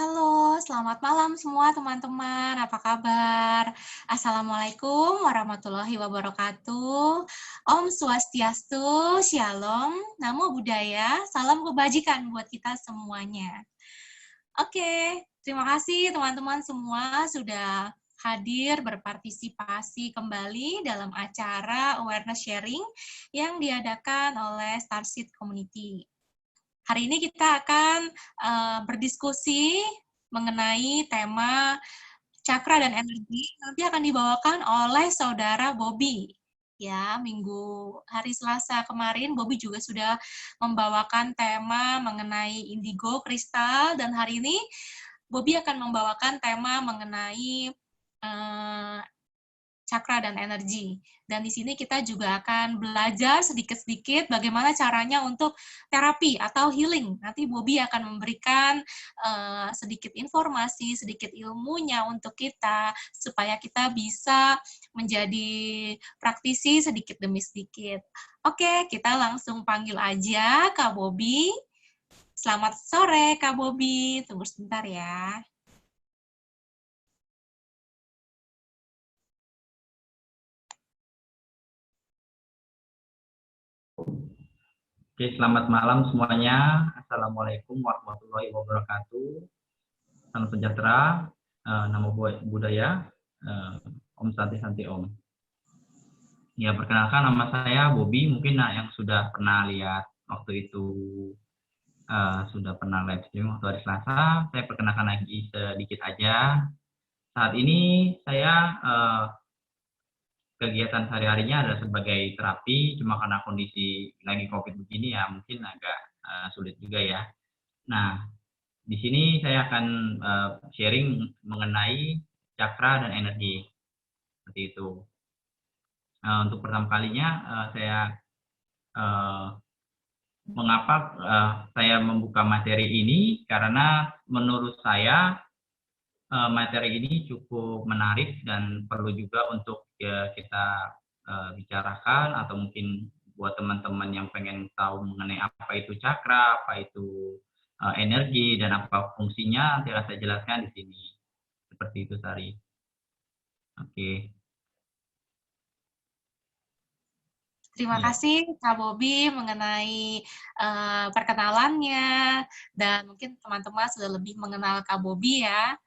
Halo, selamat malam semua teman-teman. Apa kabar? Assalamualaikum warahmatullahi wabarakatuh. Om Swastiastu, Shalom, Namo Buddhaya, salam kebajikan buat kita semuanya. Oke, terima kasih teman-teman semua sudah hadir berpartisipasi kembali dalam acara Awareness Sharing yang diadakan oleh Starseed Community. Hari ini kita akan berdiskusi mengenai tema cakra dan energi. Nanti akan dibawakan oleh saudara Bobby. Ya, hari Selasa kemarin Bobby juga sudah membawakan tema mengenai indigo kristal, dan hari ini Bobby akan membawakan tema mengenai cakra dan energi. Dan di sini kita juga akan belajar sedikit-sedikit bagaimana caranya untuk terapi atau healing. Nanti Bobby akan memberikan sedikit informasi, sedikit ilmunya untuk kita, supaya kita bisa menjadi praktisi sedikit demi sedikit. Oke, kita langsung panggil aja Kak Bobby. Selamat sore Kak Bobby, tunggu sebentar ya. Oke, selamat malam semuanya. Assalamualaikum warahmatullahi wabarakatuh. Salam sejahtera, Namo Buddhaya, Om Santi Santi Om. Ya, perkenalkan nama saya Bobby. Mungkin yang sudah pernah lihat waktu itu sudah pernah live stream waktu hari Selasa. Saya perkenalkan lagi sedikit aja. Saat ini saya kegiatan sehari-harinya adalah sebagai terapi, cuma karena kondisi lagi COVID begini ya mungkin agak sulit juga ya. Nah, di sini saya akan sharing mengenai cakra dan energi, seperti itu. Untuk pertama kalinya mengapa saya membuka materi ini, karena menurut saya materi ini cukup menarik dan perlu juga untuk kita bicarakan, atau mungkin buat teman-teman yang pengen tahu mengenai apa itu cakra, apa itu energi, dan apa fungsinya, nanti akan saya jelaskan di sini. Seperti itu, Sari. Oke. Terima kasih Kak Bobby mengenai perkenalannya, dan mungkin teman-teman sudah lebih mengenal Kak Bobby ya.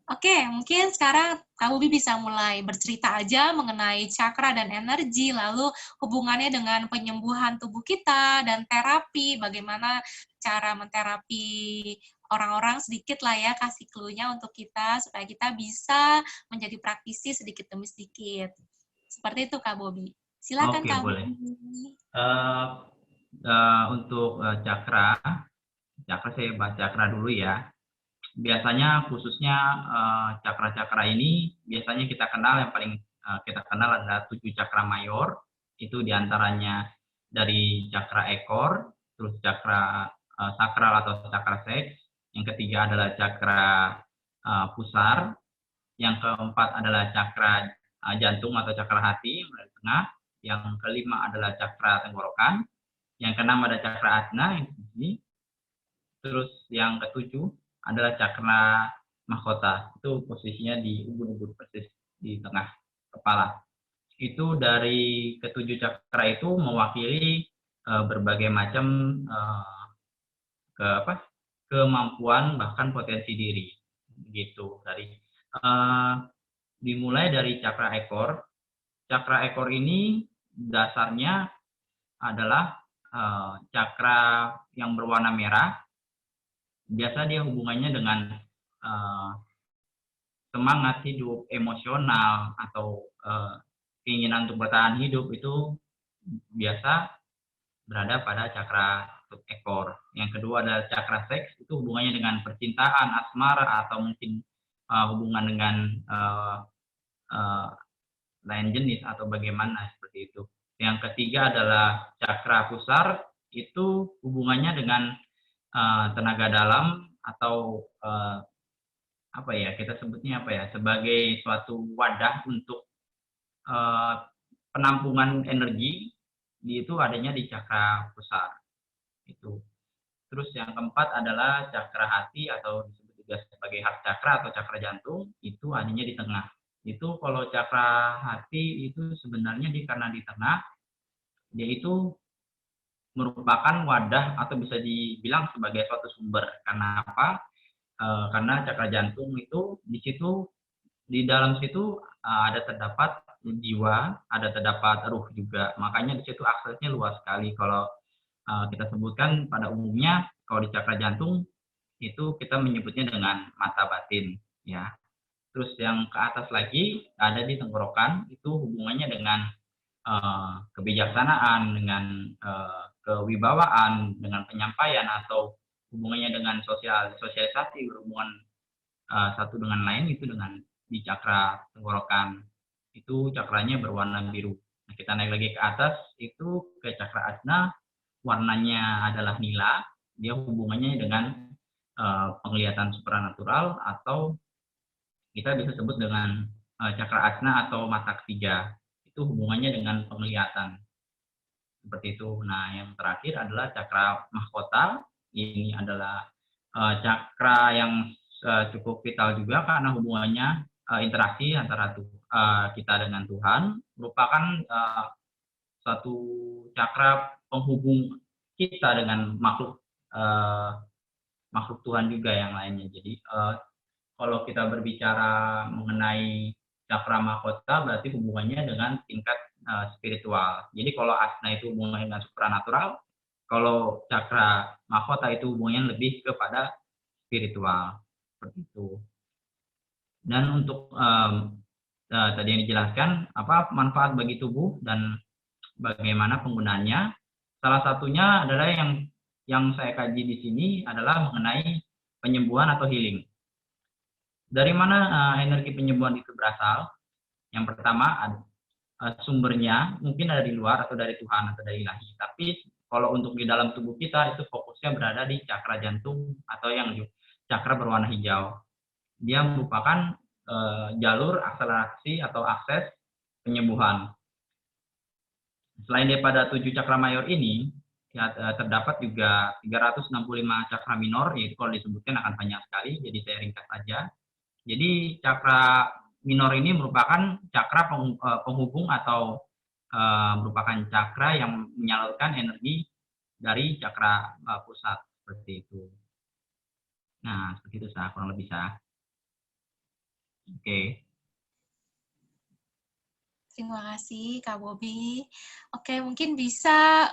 Oke, mungkin sekarang Kak Bobby bisa mulai bercerita aja mengenai cakra dan energi, lalu hubungannya dengan penyembuhan tubuh kita dan terapi, bagaimana cara menterapi orang-orang, sedikit lah ya, kasih clue-nya untuk kita, supaya kita bisa menjadi praktisi sedikit demi sedikit. Seperti itu Kak Bobby. Silakan Oke, Kak boleh. Bobby. Untuk cakra saya bahas cakra dulu ya. Biasanya khususnya cakra-cakra ini biasanya kita kenal, yang paling kita kenal adalah 7 cakra mayor. Itu diantaranya dari cakra ekor, terus cakra sakral atau cakra seks. Yang ketiga adalah cakra pusar. Yang keempat adalah cakra jantung atau cakra hati yang dari tengah. Yang kelima adalah cakra tenggorokan. Yang keenam ada cakra ajna yang di sini. Terus yang ketujuh adalah cakra mahkota. Itu posisinya di ubun-ubun, persis di tengah kepala. Itu dari ketujuh cakra itu mewakili berbagai macam kemampuan, bahkan potensi diri. Gitu. Dimulai dari cakra ekor. Cakra ekor ini dasarnya adalah cakra yang berwarna merah. Biasa dia hubungannya dengan semangat hidup, emosional, atau keinginan untuk bertahan hidup, itu biasa berada pada cakra ekor. Yang kedua adalah cakra seks, itu hubungannya dengan percintaan, asmara, atau mungkin hubungan dengan lain jenis atau bagaimana, seperti itu. Yang ketiga adalah cakra pusar, itu hubungannya dengan tenaga dalam, atau kita sebutnya sebagai suatu wadah untuk penampungan energi, itu adanya di cakra pusar itu. Terus yang keempat adalah cakra hati, atau disebut juga sebagai heart chakra atau cakra jantung, itu adanya di tengah. Itu kalau cakra hati itu sebenarnya karena di tengah, dia itu merupakan wadah atau bisa dibilang sebagai suatu sumber. Karena apa? Karena cakra jantung itu di situ, di dalam situ ada terdapat jiwa, ada terdapat ruh juga. Makanya di situ aksesnya luas sekali. Kalau kita sebutkan pada umumnya, kalau di cakra jantung itu kita menyebutnya dengan mata batin, ya. Terus yang ke atas lagi ada di tenggorokan, itu hubungannya dengan kebijaksanaan, dengan kewibawaan, dengan penyampaian atau hubungannya dengan sosialisasi, berhubungan satu dengan lain itu dengan di cakra tenggorokan. Itu cakranya berwarna biru. Nah, kita naik lagi ke atas itu ke cakra ajna, warnanya adalah nila, dia hubungannya dengan penglihatan supranatural atau kita bisa sebut dengan cakra ajna atau mata ketiga. Itu hubungannya dengan penglihatan. Seperti itu. Nah, yang terakhir adalah cakra mahkota. Ini adalah cakra yang cukup vital juga karena hubungannya interaksi antara kita dengan Tuhan, merupakan suatu cakra penghubung kita dengan makhluk makhluk Tuhan juga yang lainnya. Jadi kalau kita berbicara mengenai cakra mahkota berarti hubungannya dengan tingkat spiritual. Jadi kalau asna itu hubungannya dengan supranatural, kalau cakra mahkota itu hubungannya lebih kepada spiritual. Seperti itu. Dan untuk tadi yang dijelaskan apa manfaat bagi tubuh dan bagaimana penggunaannya, salah satunya adalah yang saya kaji di sini adalah mengenai penyembuhan atau healing. Dari mana energi penyembuhan itu berasal? Yang pertama, sumbernya mungkin ada di luar atau dari Tuhan atau dari ilahi. Tapi kalau untuk di dalam tubuh kita itu fokusnya berada di cakra jantung atau yang cakra berwarna hijau. Dia merupakan jalur akselerasi atau akses penyembuhan. Selain daripada 7 cakra mayor ini, ya, terdapat juga 365 cakra minor, yaitu kalau disebutkan akan banyak sekali, jadi saya ringkas saja. Jadi cakra minor ini merupakan cakra penghubung atau merupakan cakra yang menyalurkan energi dari cakra pusat, seperti itu. Nah, seperti itu sah, kurang lebih sah. Oke. Terima kasih Kak Bobi. Oke, mungkin bisa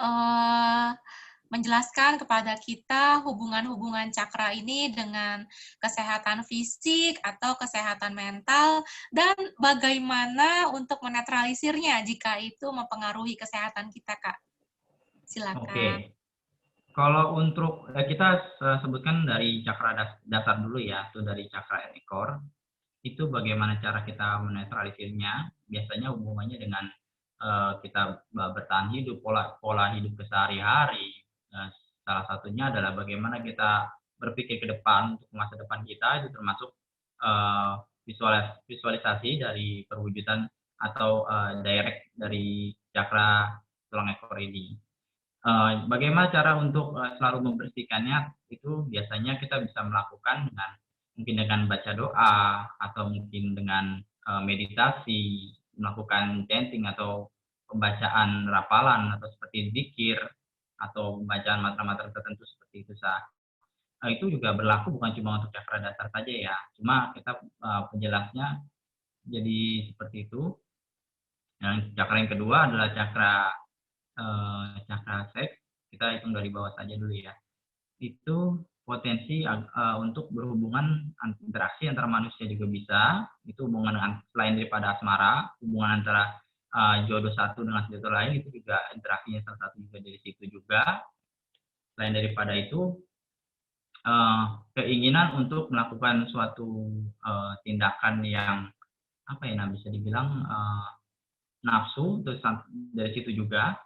menjelaskan kepada kita hubungan-hubungan cakra ini dengan kesehatan fisik atau kesehatan mental, dan bagaimana untuk menetralisirnya jika itu mempengaruhi kesehatan kita, Kak. Silakan. Oke. Kalau untuk kita sebutkan dari cakra dasar dulu ya, itu dari cakra ekor. Itu bagaimana cara kita menetralisirnya, biasanya hubungannya dengan kita bertahan hidup, pola hidup kesehari-hari. Salah satunya adalah bagaimana kita berpikir ke depan untuk masa depan kita, itu termasuk visualisasi dari perwujudan atau direct dari cakra tulang ekor ini. Bagaimana cara untuk selalu membersihkannya, itu biasanya kita bisa melakukan mungkin dengan baca doa, atau mungkin dengan meditasi, melakukan chanting atau pembacaan rapalan, atau seperti zikir, atau pembacaan mantra-mantra tertentu seperti itu. Itu juga berlaku bukan cuma untuk cakra dasar saja ya, cuma kita penjelasnya jadi seperti itu. Yang cakra yang kedua adalah cakra seks, kita hitung dari bawah saja dulu ya. Itu potensi untuk berhubungan interaksi antara manusia juga bisa. Itu hubungan dengan selain daripada asmara, hubungan antara jodoh satu dengan jodoh lain itu juga interaksinya salah satu juga dari situ juga. Selain daripada itu keinginan untuk melakukan suatu tindakan yang apa ya, bisa dibilang nafsu, terus dari situ juga.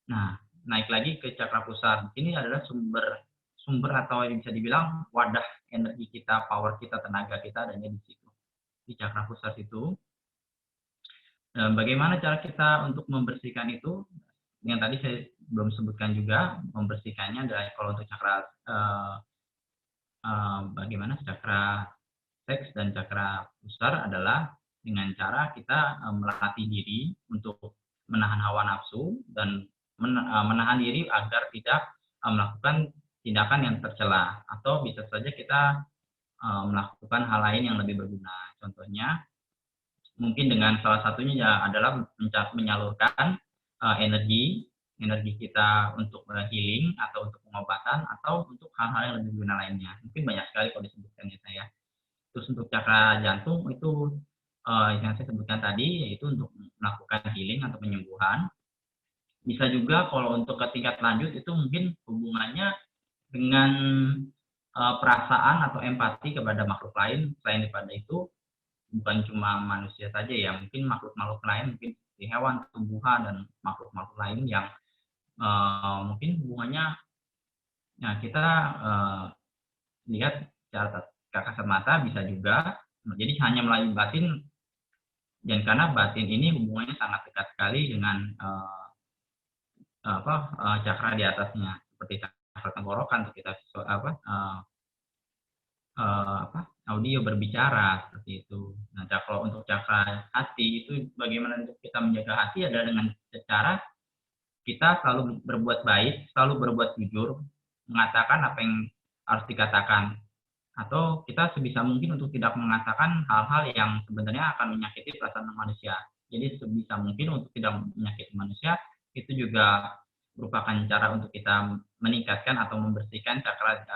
Nah, naik lagi ke cakra pusat. Ini adalah sumber atau yang bisa dibilang wadah energi kita, power kita, tenaga kita adanya di situ, di cakra pusat itu. Dan bagaimana cara kita untuk membersihkan itu? Yang tadi saya belum sebutkan juga, membersihkannya adalah kalau untuk cakra bagaimana cakra seks dan cakra pusar adalah dengan cara kita melatih diri untuk menahan hawa nafsu dan menahan diri agar tidak melakukan tindakan yang tercela, atau bisa saja kita melakukan hal lain yang lebih berguna. Contohnya mungkin dengan salah satunya ya adalah menyalurkan energi kita untuk healing atau untuk pengobatan atau untuk hal-hal yang lebih berguna lainnya. Mungkin banyak sekali kalau disebutkan ya saya. Terus untuk cakra jantung itu yang saya sebutkan tadi, yaitu untuk melakukan healing atau penyembuhan. Bisa juga kalau untuk ke tingkat lanjut itu mungkin hubungannya dengan perasaan atau empati kepada makhluk lain. Selain daripada itu, bukan cuma manusia saja ya, mungkin makhluk-makhluk lain, mungkin di hewan, tumbuhan, dan makhluk-makhluk lain yang mungkin hubungannya, nah kita lihat secara kasat mata bisa juga. Jadi hanya melalui batin, dan karena batin ini hubungannya sangat dekat sekali dengan cakra di atasnya, seperti cakra tenggorokan, untuk kita audio berbicara seperti itu. Nah, kalau untuk cakra hati itu bagaimana untuk kita menjaga hati adalah dengan cara kita selalu berbuat baik, selalu berbuat jujur, mengatakan apa yang harus dikatakan, atau kita sebisa mungkin untuk tidak mengatakan hal-hal yang sebenarnya akan menyakiti perasaan manusia. Jadi sebisa mungkin untuk tidak menyakiti manusia, itu juga merupakan cara untuk kita meningkatkan atau membersihkan cakra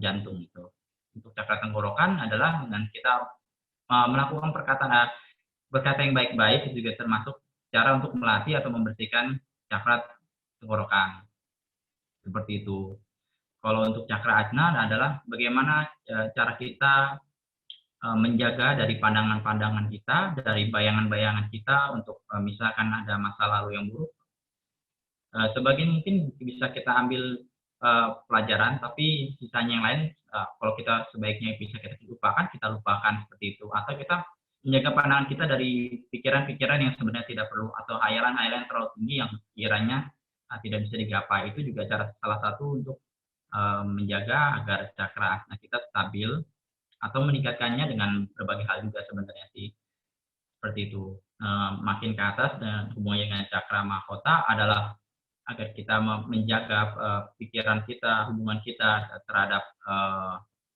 jantung itu. Untuk cakra tenggorokan adalah dengan kita melakukan berkata yang baik-baik, itu juga termasuk cara untuk melatih atau membersihkan cakra tenggorokan. Seperti itu. Kalau untuk cakra ajna adalah bagaimana cara kita menjaga dari pandangan-pandangan kita, dari bayangan-bayangan kita untuk misalkan ada masa lalu yang buruk. Sebagian mungkin bisa kita ambil pelajaran, tapi sisanya yang lain kalau kita sebaiknya bisa kita lupakan seperti itu, atau kita menjaga pandangan kita dari pikiran-pikiran yang sebenarnya tidak perlu, atau hayalan-hayalan terlalu tinggi yang kiranya tidak bisa digapai. Itu juga salah satu untuk menjaga agar cakra asna kita stabil atau meningkatkannya dengan berbagai hal juga sebenarnya sih. Seperti itu. Makin ke atas dan hubungannya dengan cakra mahkota adalah agar kita menjaga pikiran kita, hubungan kita terhadap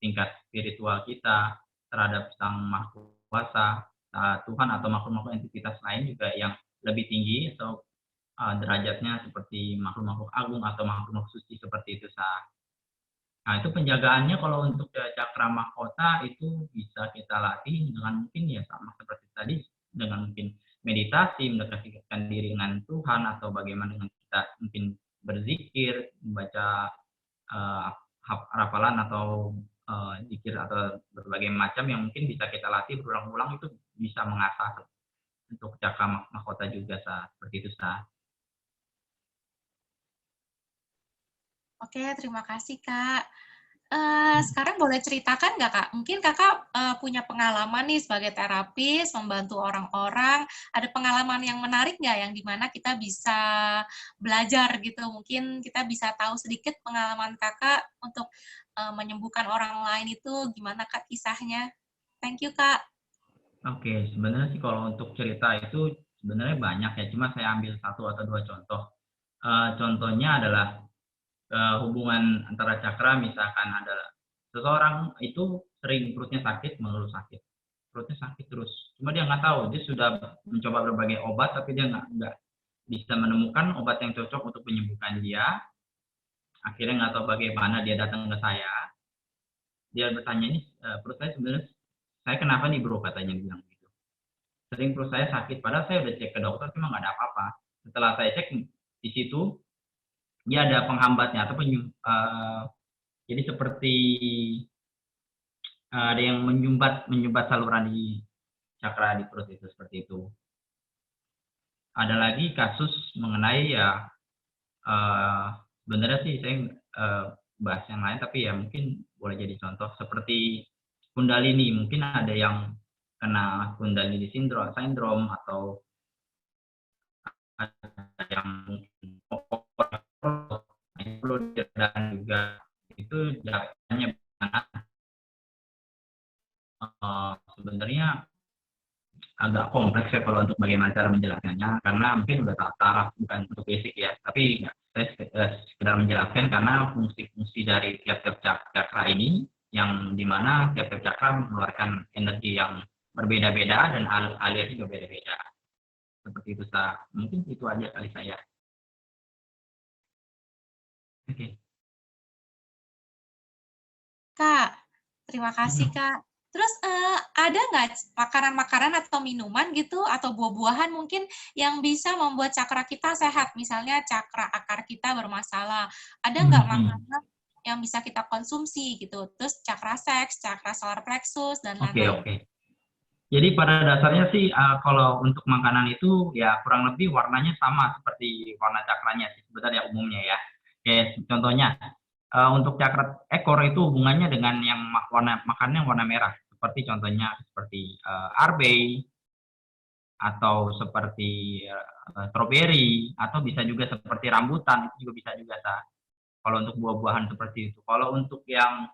tingkat spiritual kita, terhadap Sang Maha Kuasa, Tuhan atau makhluk-makhluk entitas lain juga yang lebih tinggi atau derajatnya seperti makhluk-makhluk agung atau makhluk-makhluk suci seperti itu. Nah, itu penjagaannya kalau untuk cakra mahkota itu bisa kita latih dengan mungkin ya sama seperti tadi, dengan mungkin meditasi, mendekatkan diri dengan Tuhan, atau bagaimana dengan kita mungkin berzikir, membaca hafalan atau zikir atau berbagai macam yang mungkin bisa kita latih berulang-ulang, itu bisa mengasah untuk cakra mahkota juga, seperti itu. Oke, terima kasih Kak. Sekarang boleh ceritakan nggak Kak? Mungkin Kakak punya pengalaman nih sebagai terapis, membantu orang-orang. Ada pengalaman yang menarik nggak yang dimana kita bisa belajar gitu? Mungkin kita bisa tahu sedikit pengalaman Kakak untuk menyembuhkan orang lain itu gimana Kak kisahnya? Thank you Kak. Oke, sebenarnya sih kalau untuk cerita itu sebenarnya banyak ya, cuma saya ambil satu atau dua contoh. Contohnya adalah hubungan antara cakra, misalkan adalah seseorang itu sering perutnya sakit, mengeluh sakit. Perutnya sakit terus. Cuma dia nggak tahu, dia sudah mencoba berbagai obat, tapi dia nggak bisa menemukan obat yang cocok untuk menyembuhkan dia. Akhirnya nggak tahu bagaimana, dia datang ke saya. Dia bertanya, ini perut saya sebenarnya, saya kenapa nih bro, katanya bilang gitu. Sering perut saya sakit, padahal saya udah cek ke dokter, cuma nggak ada apa-apa. Setelah saya cek di situ, dia ada penghambatnya atau jadi seperti ada yang menyumbat saluran di cakra di perut itu, seperti itu. Ada lagi kasus mengenai ya sebenarnya sih saya bahas yang lain, tapi ya mungkin boleh jadi contoh seperti Kundalini. Mungkin ada yang kena Kundalini syndrome atau ada yang mungkin perlu diredam juga itu jawabannya sebenarnya agak kompleks ya kalau untuk bagaimana cara menjelaskannya, karena mungkin udah taraf bukan untuk basic ya, tapi saya sekedar menjelaskan karena fungsi-fungsi dari tiap-tiap cakra ini yang dimana tiap-tiap cakra mengeluarkan energi yang berbeda-beda dan alirnya juga beda-beda. Seperti itu, mungkin itu aja kali saya. Oke. Kak, terima kasih Kak. Terus ada nggak makanan-makanan atau minuman gitu atau buah-buahan mungkin yang bisa membuat cakra kita sehat? Misalnya cakra akar kita bermasalah. Ada nggak makanan yang bisa kita konsumsi gitu? Terus cakra seks, cakra solar plexus, dan Oke, lain-lain. oke. Jadi pada dasarnya sih kalau untuk makanan itu ya kurang lebih warnanya sama seperti warna cakranya sih sebenarnya umumnya ya. Kayak contohnya untuk cakra ekor itu hubungannya dengan yang makannya warna merah. Seperti contohnya seperti arbei atau seperti stroberi atau bisa juga seperti rambutan itu juga bisa juga kalau untuk buah-buahan seperti itu. Kalau untuk yang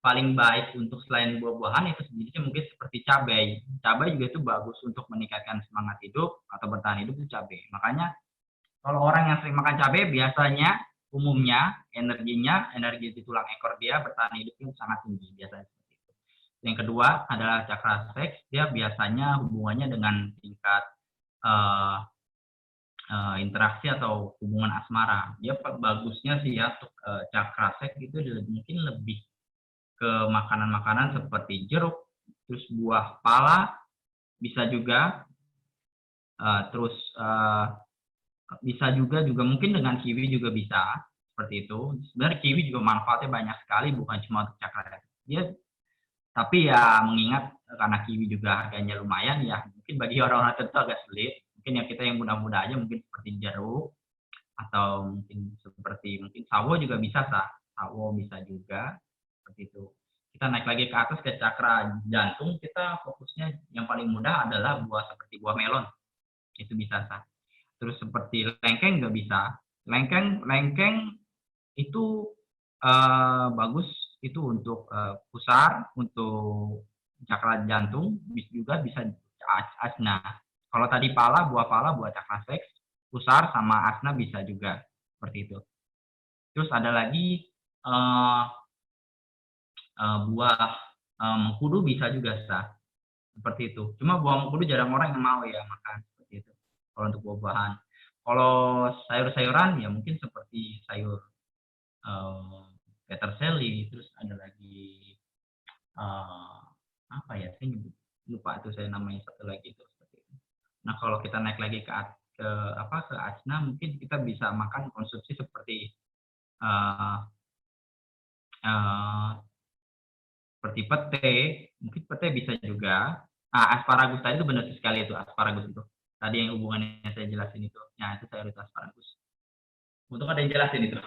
paling baik untuk selain buah-buahan itu sejenisnya mungkin seperti cabai. Cabai juga itu bagus untuk meningkatkan semangat hidup atau bertahan hidup itu cabai. Makanya kalau orang yang sering makan cabai biasanya umumnya energi di tulang ekor dia bertahan hidup itu sangat tinggi biasanya seperti itu. Yang kedua adalah cakra seks, dia biasanya hubungannya dengan tingkat interaksi atau hubungan asmara. Dia bagusnya sih ya untuk cakra seks itu mungkin lebih ke makanan-makanan seperti jeruk, terus buah pala, bisa juga, terus bisa juga mungkin dengan kiwi juga bisa, seperti itu. Sebenarnya kiwi juga manfaatnya banyak sekali, bukan cuma untuk cakra. Dia, tapi ya mengingat karena kiwi juga harganya lumayan ya, mungkin bagi orang-orang tertentu agak sulit. Mungkin yang kita yang muda-muda aja mungkin seperti jeruk, atau mungkin seperti sawo juga bisa sawo bisa juga seperti itu. Kita naik lagi ke atas ke cakra jantung, kita fokusnya yang paling mudah adalah buah seperti buah melon, itu bisa terus seperti lengkeng juga bisa. Lengkeng itu bagus itu untuk pusar, untuk cakra jantung, juga bisa asna. Kalau tadi buah pala buat cakra seks, pusar sama asna bisa juga seperti itu. Terus ada lagi buah mengkudu bisa juga seperti itu. Cuma buah mengkudu jarang orang yang mau ya makan seperti itu. Kalau untuk buah-buahan. Kalau sayur-sayuran ya mungkin seperti sayur peterseli, terus ada lagi apa ya? Saya lupa tuh saya namanya satu lagi itu seperti itu. Nah, kalau kita naik lagi ke asna mungkin kita bisa makan konsumsi seperti seperti pete, mungkin pete bisa juga. Asparagus tadi itu benar sekali itu asparagus itu. Tadi yang hubungannya saya jelasin itu. Nah, itu sayur itu asparagus. Untung ada yang jelasin itu.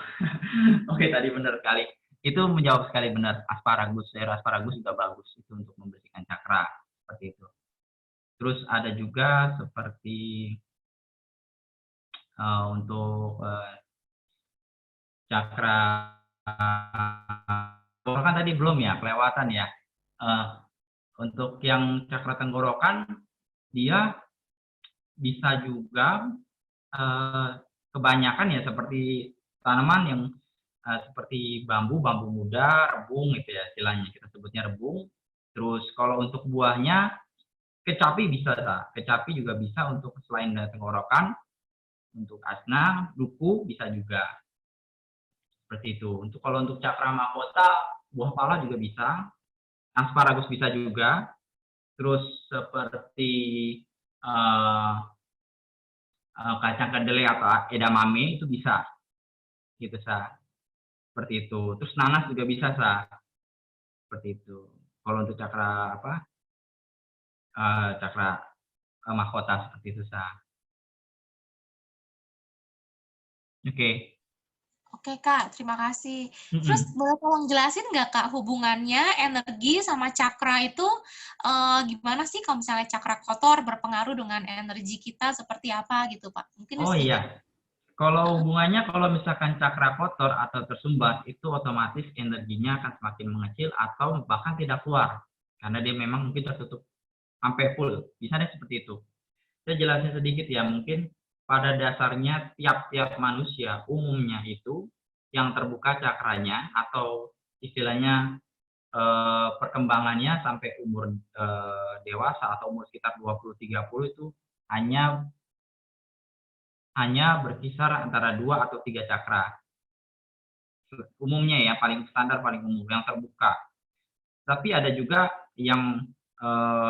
Oke, tadi benar sekali. Itu menjawab sekali benar. Sayur asparagus juga bagus itu untuk membersihkan cakra seperti itu. Terus ada juga seperti untuk cakra kan tadi belum ya, kelewatan ya. Untuk yang cakra tenggorokan, dia bisa juga kebanyakan ya seperti tanaman yang seperti bambu muda, rebung gitu ya istilahnya, kita sebutnya rebung. Terus kalau untuk buahnya, kecapi bisa, kecapi juga bisa untuk selain tenggorokan, untuk asna, duku bisa juga. Seperti itu. Kalau untuk cakra mahkota, buah pala juga bisa, asparagus bisa juga, terus seperti kacang kedelai atau edamame itu bisa, gitu seperti itu. Terus nanas juga bisa seperti itu. Kalau untuk cakra cakra mahkota seperti itu Oke. Oke Kak, terima kasih. Terus boleh tolong jelasin nggak Kak hubungannya energi sama cakra itu gimana sih kalau misalnya cakra kotor berpengaruh dengan energi kita seperti apa gitu Pak? Mungkin Oh sedikit. iya, Kalau hubungannya, kalau misalkan cakra kotor atau tersumbat, itu otomatis energinya akan semakin mengecil atau bahkan tidak keluar. Karena dia memang mungkin tertutup sampai full. Bisa deh seperti itu. Saya jelasin sedikit ya, mungkin pada dasarnya tiap-tiap manusia umumnya itu yang terbuka cakranya atau istilahnya perkembangannya sampai umur dewasa atau umur sekitar 20-30 itu hanya hanya berkisar antara 2 atau 3 cakra. Umumnya ya, paling standar, paling umum, yang terbuka. Tapi ada juga yang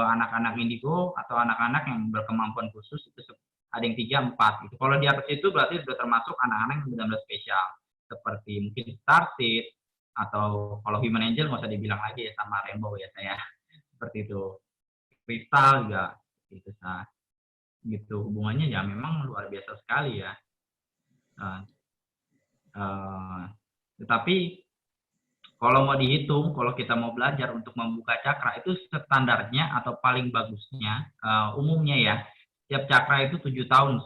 anak-anak indigo atau anak-anak yang berkemampuan khusus itu ada yang 3, 4 gitu. Kalau di atas itu berarti sudah termasuk anak-anak yang benar-benar spesial. Seperti mungkin Starseed atau kalau Human Angel nggak usah dibilang lagi ya, sama Rainbow ya saya. Seperti itu. Kristal juga itu gitu, hubungannya ya memang luar biasa sekali ya. Nah, tetapi kalau mau dihitung, kalau kita mau belajar untuk membuka cakra itu standarnya atau paling bagusnya umumnya ya, tiap cakra itu 7 tahun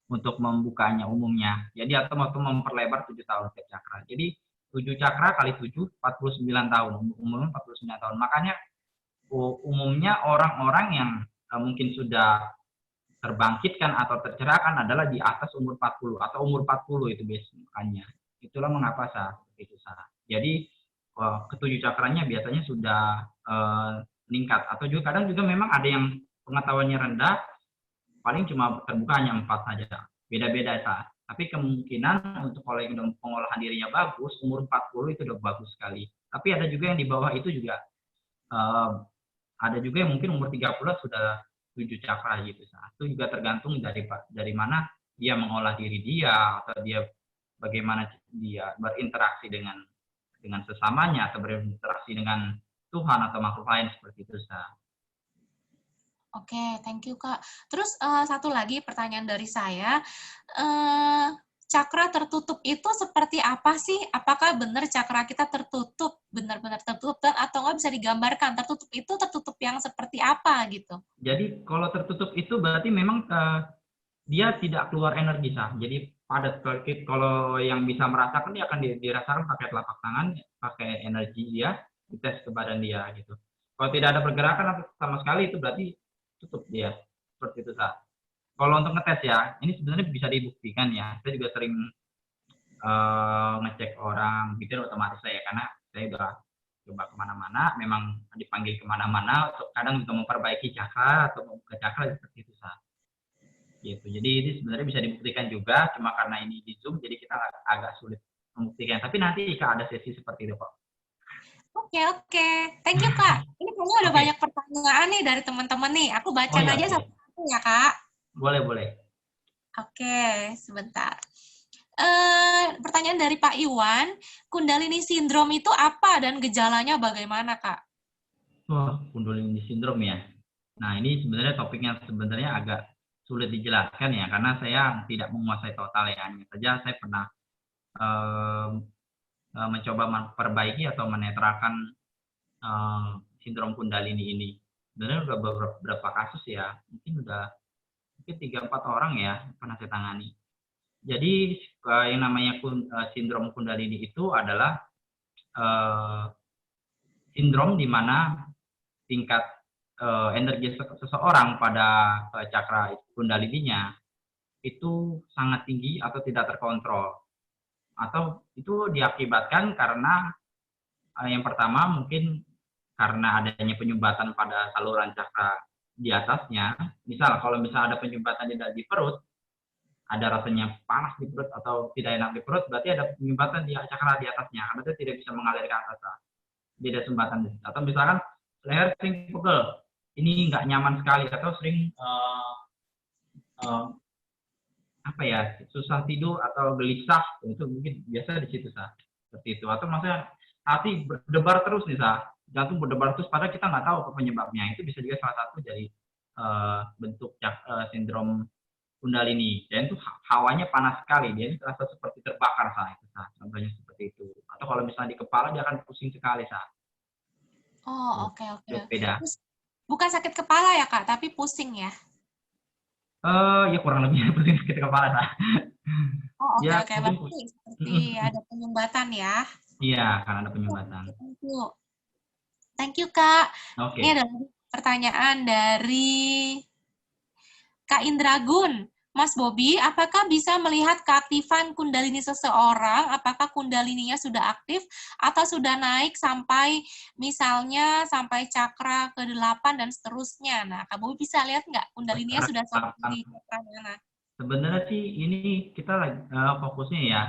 untuk membukanya umumnya. Jadi atau memperlebar 7 tahun tiap cakra. Jadi 7 cakra kali 7, 49 tahun, umumnya 49 tahun. Makanya umumnya orang-orang yang mungkin sudah terbangkitkan atau tercerahkan adalah di atas umur 40 atau umur 40 itu biasanya. Itulah mengapa itu Jadi ketujuh cakranya biasanya sudah meningkat atau juga kadang juga memang ada yang pengetahuannya rendah, paling cuma terbuka hanya 4 saja. Beda-beda Tapi kemungkinan untuk kalau yang pengolahan dirinya bagus, umur 40 itu udah bagus sekali. Tapi ada juga yang di bawah itu juga ada juga yang mungkin umur 30 sudah 7 cakra gitu. Itu juga tergantung dari mana dia mengolah diri dia atau dia bagaimana dia berinteraksi dengan sesamanya atau berinteraksi dengan Tuhan atau makhluk lain seperti itu. Oke, thank you Kak. Terus satu lagi pertanyaan dari saya, cakra tertutup itu seperti apa sih? Apakah benar cakra kita tertutup, benar-benar tertutup, atau nggak bisa digambarkan tertutup itu tertutup yang seperti apa gitu? Jadi kalau tertutup itu berarti memang dia tidak keluar energi Jadi padat. Kalau yang bisa merasakan dia akan dirasakan pakai telapak tangan, pakai energi dia, dites ke badan dia gitu. Kalau tidak ada pergerakan sama sekali itu berarti tutup dia. Seperti itu Kalau untuk ngetes ya, ini sebenarnya bisa dibuktikan ya. Saya juga sering ngecek orang gitu otomatis karena saya udah coba kemana-mana, memang dipanggil kemana-mana untuk kadang juga memperbaiki cakra atau membuka cakra seperti itu gitu. Jadi ini sebenarnya bisa dibuktikan juga, cuma karena ini di Zoom jadi kita agak sulit membuktikan. Tapi nanti jika ada sesi seperti itu kok. Oke. Thank you Kak. Ini kayaknya udah banyak pertanyaan nih dari teman-teman nih. Aku bacain aja satu-satu ya Kak. Boleh. Oke, sebentar. Pertanyaan dari Pak Iwan, Kundalini Syndrome itu apa dan gejalanya bagaimana, Kak? Kundalini Syndrome ya. Nah, ini sebenarnya topiknya sebenarnya agak sulit dijelaskan ya, karena saya tidak menguasai total ya. Hanya saja saya pernah mencoba memperbaiki atau menetralkan sindrom Kundalini ini. Sebenarnya udah beberapa kasus ya, mungkin 3-4 orang ya pernah saya tangani. Jadi yang namanya sindrom Kundalini itu adalah sindrom di mana tingkat energi seseorang pada cakra Kundalininya itu sangat tinggi atau tidak terkontrol. Atau itu diakibatkan karena yang pertama mungkin karena adanya penyumbatan pada saluran cakra di atasnya. Misal kalau ada penyumbatan di perut, ada rasanya panas di perut atau tidak enak di perut, berarti ada penyumbatan di cakra di atasnya, karena itu tidak bisa mengalir ke atas. Jadi ada sumbatan. Atau misalkan leher sering pegel, ini nggak nyaman sekali, atau sering susah tidur atau gelisah, itu mungkin biasa di situ seperti itu. Atau maksudnya hati berdebar terus nih jantung berdebar terus, padahal kita nggak tahu apa penyebabnya. Itu bisa juga salah satu dari bentuk sindrom Kundalini. Dan itu hawanya panas sekali, dia ini terasa seperti terbakar contohnya seperti itu. Atau kalau misalnya di kepala dia akan pusing sekali Oh, oke. Beda. Bukan sakit kepala ya Kak, tapi pusing ya? Ya kurang lebih pusing sakit kepala Oh, oke, Ya oke. mungkin Berarti seperti ada penyumbatan ya. iya karena ada penyumbatan. Thank you. Thank you, Kak. Ini Oke. ada pertanyaan dari Kak Indragun. Mas Bobi, apakah bisa melihat keaktifan kundalini seseorang? Apakah kundalininya sudah aktif atau sudah naik sampai misalnya sampai cakra ke-8 dan seterusnya? Nah, Kak Bobi bisa lihat nggak kundalininya sudah sampai di cakra mana? Sebenarnya sih ini kita lagi fokusnya ya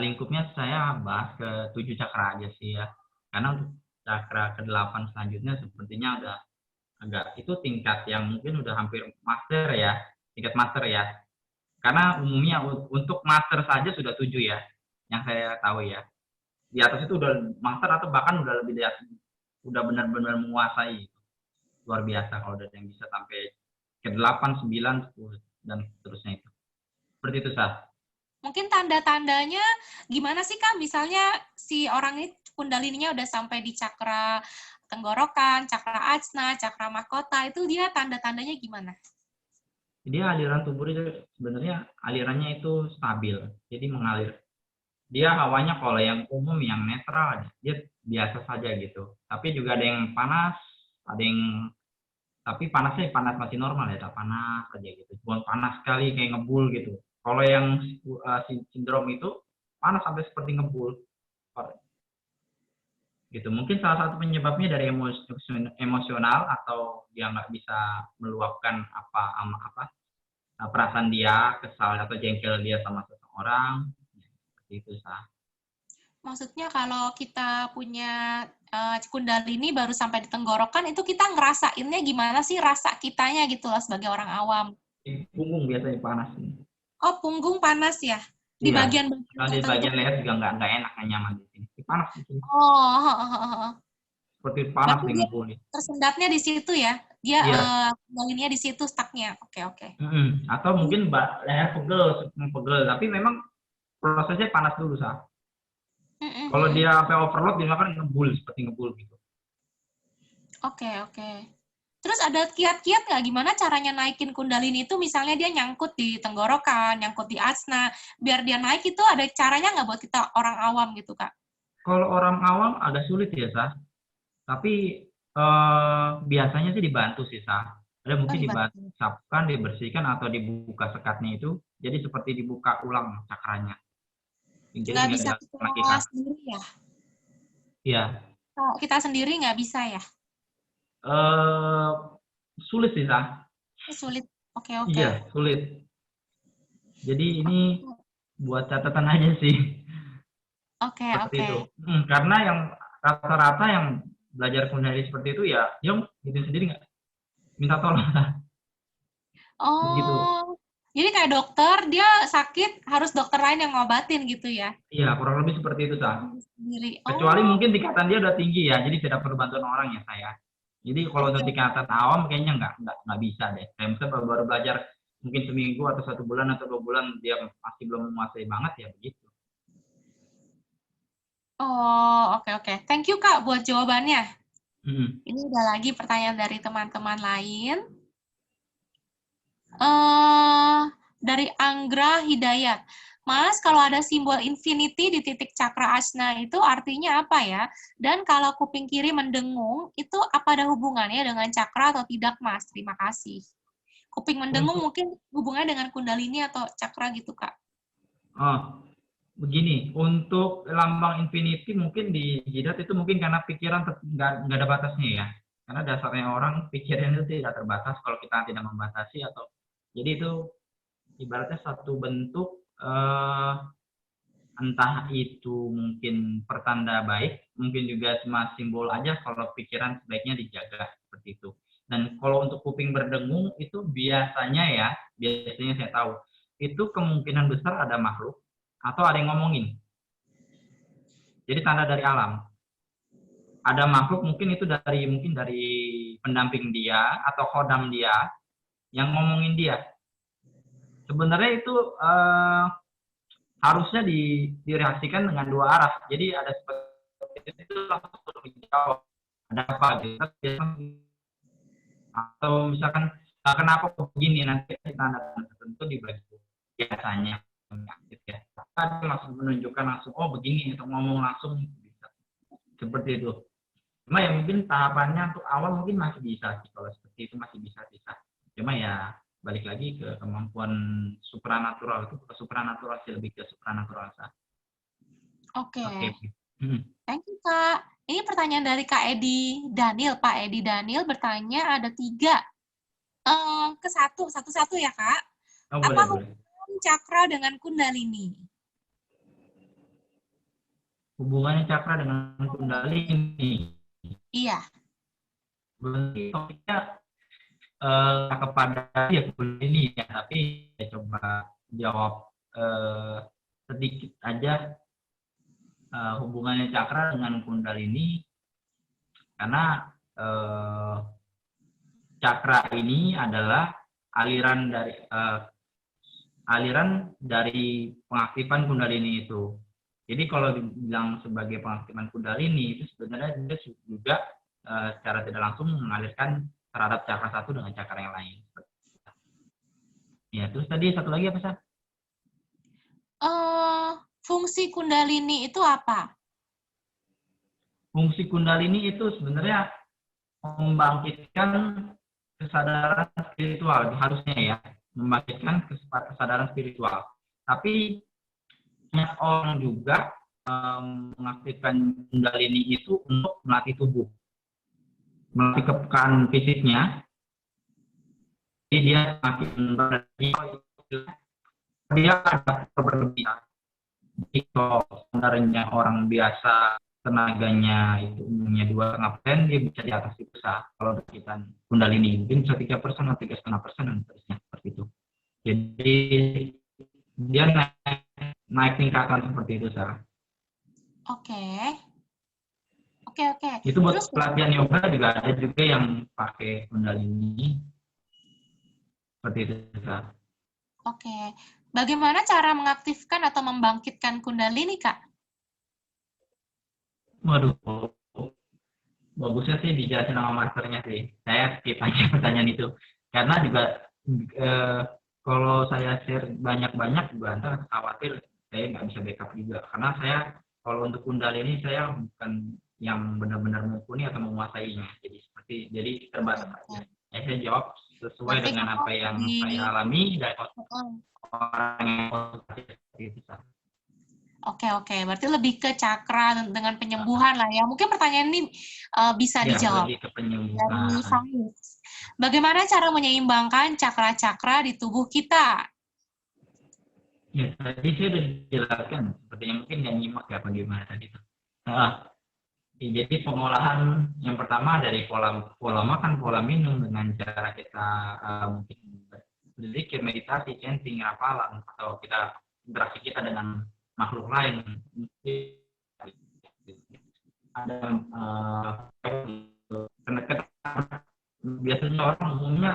lingkupnya saya bahas ke 7 cakra aja sih ya. Karena untuk cakra ke-8 selanjutnya sepertinya udah agak itu tingkat yang mungkin udah hampir master ya, tingkat master ya. Karena umumnya untuk master saja sudah 7 ya, yang saya tahu ya. Di atas itu udah master atau bahkan udah lebih dari udah benar-benar menguasai. Luar biasa kalau udah yang bisa sampai ke-8, 9, 10 dan seterusnya itu. Seperti itu, Sah. Mungkin tanda-tandanya gimana sih, Kak? Misalnya si orang ini kundalininya udah sampai di cakra tenggorokan, cakra ajna, cakra mahkota, itu dia tanda-tandanya gimana? Jadi aliran tubuh itu sebenarnya alirannya itu stabil, jadi mengalir. Dia hawanya kalau yang umum, yang netral, dia biasa saja gitu. Tapi juga ada yang panas, ada yang tapi panasnya panas masih normal ya, tak panas aja gitu. Bukan panas sekali kayak ngebul gitu. Kalau yang sindrom itu panas sampai seperti ngebul gitu. Mungkin salah satu penyebabnya dari emosional atau dia nggak bisa meluapkan apa perasaan dia, kesal atau jengkel dia sama seseorang. Seperti itu, Sah. Maksudnya kalau kita punya kundalini baru sampai di tenggorokan, itu kita ngerasainnya gimana sih rasa kitanya gitu loh sebagai orang awam? Di punggung biasanya panas. Oh, punggung panas ya? Di Iya. bagian-bagian Kalau di tertentu? bagian leher juga nggak enak, nggak nyaman di sini. Panas di sini. Oh, Seperti panas berarti dia dengan kulit. tersendatnya di situ ya? Dia Iya. kundalininya di situ stucknya. Oke, oke. Atau mungkin leher pegel, tapi memang prosesnya panas dulu, Sah. Mm, mm, Kalau mm, mm. dia sampai overload, dia akan ngebul, seperti ngebul gitu. Oke, oke. Terus ada kiat-kiat nggak gimana caranya naikin kundalini itu? Misalnya dia nyangkut di tenggorokan, nyangkut di asna, biar dia naik itu ada caranya nggak buat kita orang awam gitu, Kak? Kalau orang awam agak sulit ya, Sah. Tapi biasanya sih dibantu sih, Sah. Ada Oh, mungkin dibantu. dibantu, dibersihkan atau dibuka sekatnya itu. Jadi seperti dibuka ulang cakranya. Jadi Nggak nggak bisa dilakukan lagi kita kan. sendiri ya? Iya. Kalau kita sendiri nggak bisa ya? Eh, Sulit sih, Sah. Sulit. Oke, oke. Iya, sulit. Jadi ini buat catatan aja sih. Oke, Seperti oke. itu. Karena yang rata-rata yang belajar kundalini seperti itu ya, dia gitu sendiri nggak minta tolong. Begitu. Oh, jadi kayak dokter, dia sakit, harus dokter lain yang ngobatin gitu ya? Iya, kurang lebih seperti itu, Sah. Sendiri. Kecuali Oh, mungkin tingkatan dia udah tinggi ya, jadi tidak perlu bantuan orang ya saya. Jadi kalau untuk oke. tingkatan awam kayaknya nggak bisa deh. Kayak misalnya baru belajar mungkin seminggu atau 1 bulan atau 2 bulan dia masih belum menguasai banget ya begitu. Oh, oke, oke. Thank you, Kak, buat jawabannya. Hmm. Ini udah lagi pertanyaan dari teman-teman lain. eh dari Anggra Hidayat. Mas, kalau ada simbol infinity di titik cakra asna itu artinya apa ya? Dan kalau kuping kiri mendengung, itu apa ada hubungannya dengan cakra atau tidak, Mas? Terima kasih. Kuping mendengung Untuk mungkin hubungannya dengan kundalini atau cakra gitu, Kak. oh, begini, untuk lambang infinity mungkin di jidat itu mungkin karena pikiran nggak ada batasnya ya. Karena dasarnya orang pikiran itu tidak terbatas kalau kita tidak membatasi atau jadi itu ibaratnya satu bentuk entah itu mungkin pertanda baik, mungkin juga cuma simbol aja kalau pikiran sebaiknya dijaga seperti itu. Dan kalau untuk kuping berdengung itu biasanya saya tahu, itu kemungkinan besar ada makhluk atau ada yang ngomongin. Jadi tanda dari alam. Ada makhluk mungkin itu mungkin dari pendamping dia atau khodam dia yang ngomongin dia. Sebenarnya itu harusnya direaksikan dengan dua arah. Jadi ada seperti itu langsung dijawab ada apa gitu. Atau misalkan kenapa begini nanti tanda tertentu dibagi biasanya. aktif ya. Ada langsung menunjukkan langsung, oh begini, untuk ngomong langsung bisa. Seperti itu. Cuma ya mungkin tahapannya untuk awal mungkin masih bisa sih, kalau seperti itu masih bisa. Cuma ya balik lagi ke kemampuan supranatural, itu ke supranatural sih, lebih ke supranatural sah. Oke. Oke. Thank you, Kak. Ini pertanyaan dari Kak Edi Daniel. Pak Edi Daniel bertanya ada 3. Ke satu-satu ya, Kak. Oh, Apa boleh. hubungan cakra dengan kundalini? Hubungannya cakra dengan kundalini. Iya. Berarti topiknya kepada ya kundalini ya, tapi saya coba jawab sedikit aja hubungannya cakra dengan kundalini, karena cakra ini adalah aliran dari pengaktifan kundalini itu. Jadi kalau dibilang sebagai pengaktifan kundalini itu sebenarnya dia juga secara tidak langsung mengalirkan terhadap cakra satu dengan cakra yang lain. Ya, terus tadi satu lagi apa, Sah? Fungsi kundalini itu apa? Fungsi kundalini itu sebenarnya membangkitkan kesadaran spiritual, harusnya ya, membangkitkan kesadaran spiritual. Tapi banyak orang juga mengaktifkan kundalini itu untuk melatih tubuh, melatih kepekaan fisiknya. Jadi dia semakin dia ada berlebihan. Jadi kalau sebenarnya orang biasa tenaganya itu umumnya 2,5%, dia bisa di atas itu sah. Kalau kita kundalini mungkin bisa 3%, 3,5%, dan seterusnya seperti itu. Jadi dia naik tingkatan seperti itu, sah. Oke. Itu buat Terus pelatihan yoga juga ada juga yang pakai kundalini seperti itu, sah. Oke. Bagaimana cara mengaktifkan atau membangkitkan kundalini, Kak? Waduh, bagusnya sih dijelasin sama masternya sih. Saya skip aja pertanyaan itu. Karena juga kalau saya share banyak-banyak juga antara khawatir saya nggak bisa backup juga. Karena saya kalau untuk kundalini saya bukan yang benar-benar mumpuni atau menguasainya. Jadi terbatas aja. Ya, saya jawab sesuai Berarti dengan apa yang saya alami dan orang yang seperti itu. Oke. Berarti lebih ke cakra dengan penyembuhan lah ya. Mungkin pertanyaan ini bisa Ya, dijawab. lebih ke penyembuhan. Dari sains. Bagaimana cara menyeimbangkan cakra-cakra di tubuh kita? Ya, tadi saya sudah jelaskan, sepertinya mungkin nggak nyimak ya bagaimana tadi itu. Jadi pengolahan yang pertama dari pola makan, pola minum dengan cara kita mungkin berzikir, meditasi, chanting, hafalan, atau kita interaksi kita dengan makhluk lain. Mungkin ada biasanya orang umumnya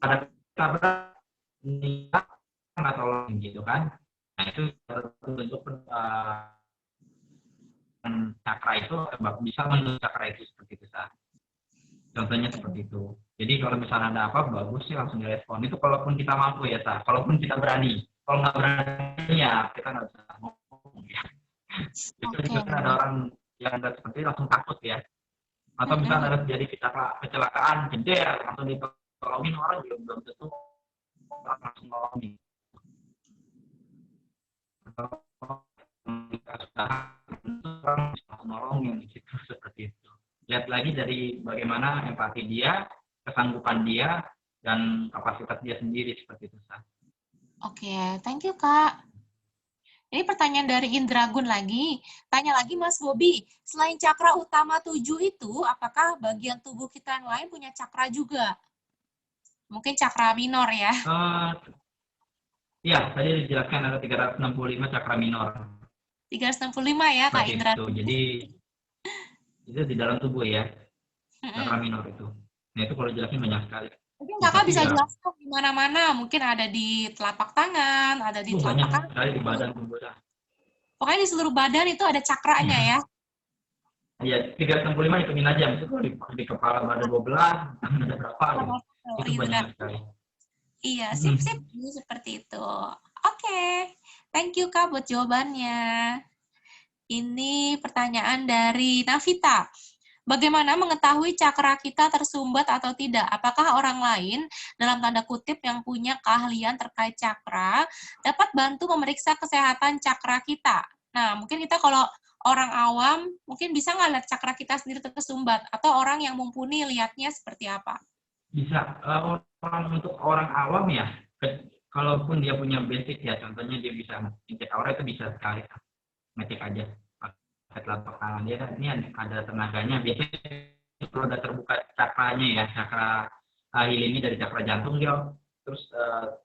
ada kabar nikah nggak tolong gitu kan. Nah itu bentuk cakra itu bisa menurut cakra itu seperti itu sah. Contohnya seperti itu. Jadi kalau misalnya ada apa bagus sih langsung direspon. Itu kalaupun kita mampu ya sah. Kalaupun kita berani. Kalau nggak berani ya kita nggak bisa ngomong ya. Itu juga ada orang yang nggak seperti itu langsung takut ya. Atau misalnya ada terjadi kecelakaan jeder langsung ditolongin orang juga belum tentu orang langsung nolongin. Orang bisa nolongin gitu seperti itu. Lihat lagi dari bagaimana empati dia, kesanggupan dia, dan kapasitas dia sendiri seperti itu. Oke, thank you Kak. Ini pertanyaan dari Indragun lagi. Tanya lagi Mas Bobi, selain cakra utama 7 itu, apakah bagian tubuh kita yang lain punya cakra juga? Mungkin cakra minor ya? Ya, tadi dijelaskan ada 365 cakra minor. 365 ya Kak Indra. Jadi itu di dalam tubuh ya, cakra minor itu. Nah itu kalau jelasin banyak sekali. Mungkin Kakak bisa jelaskan di mana-mana. Mungkin ada di telapak tangan, ada di telapak kaki. Banyak sekali di badan tubuh. Pokoknya di seluruh badan itu ada cakranya ya? Iya, 365 hitungin aja. Maksudnya di kepala ada 12, ada berapa gitu. Itu banyak sekali. Iya, sip. Seperti itu. Oke, thank you Kak buat jawabannya. Ini pertanyaan dari Navita. Bagaimana mengetahui cakra kita tersumbat atau tidak? Apakah orang lain, dalam tanda kutip, yang punya keahlian terkait cakra, dapat bantu memeriksa kesehatan cakra kita? Nah, mungkin kita kalau orang awam, mungkin bisa nggak lihat cakra kita sendiri tersumbat? Atau orang yang mumpuni lihatnya seperti apa? Bisa untuk orang awam ya, kalaupun dia punya basic ya, contohnya dia bisa ngecek aura itu bisa sekali ngecek aja pakai telapak tangan dia, ini ada tenaganya. Biasanya kalau udah terbuka cakranya ya, cakra ahil ini dari cakra jantung dia, terus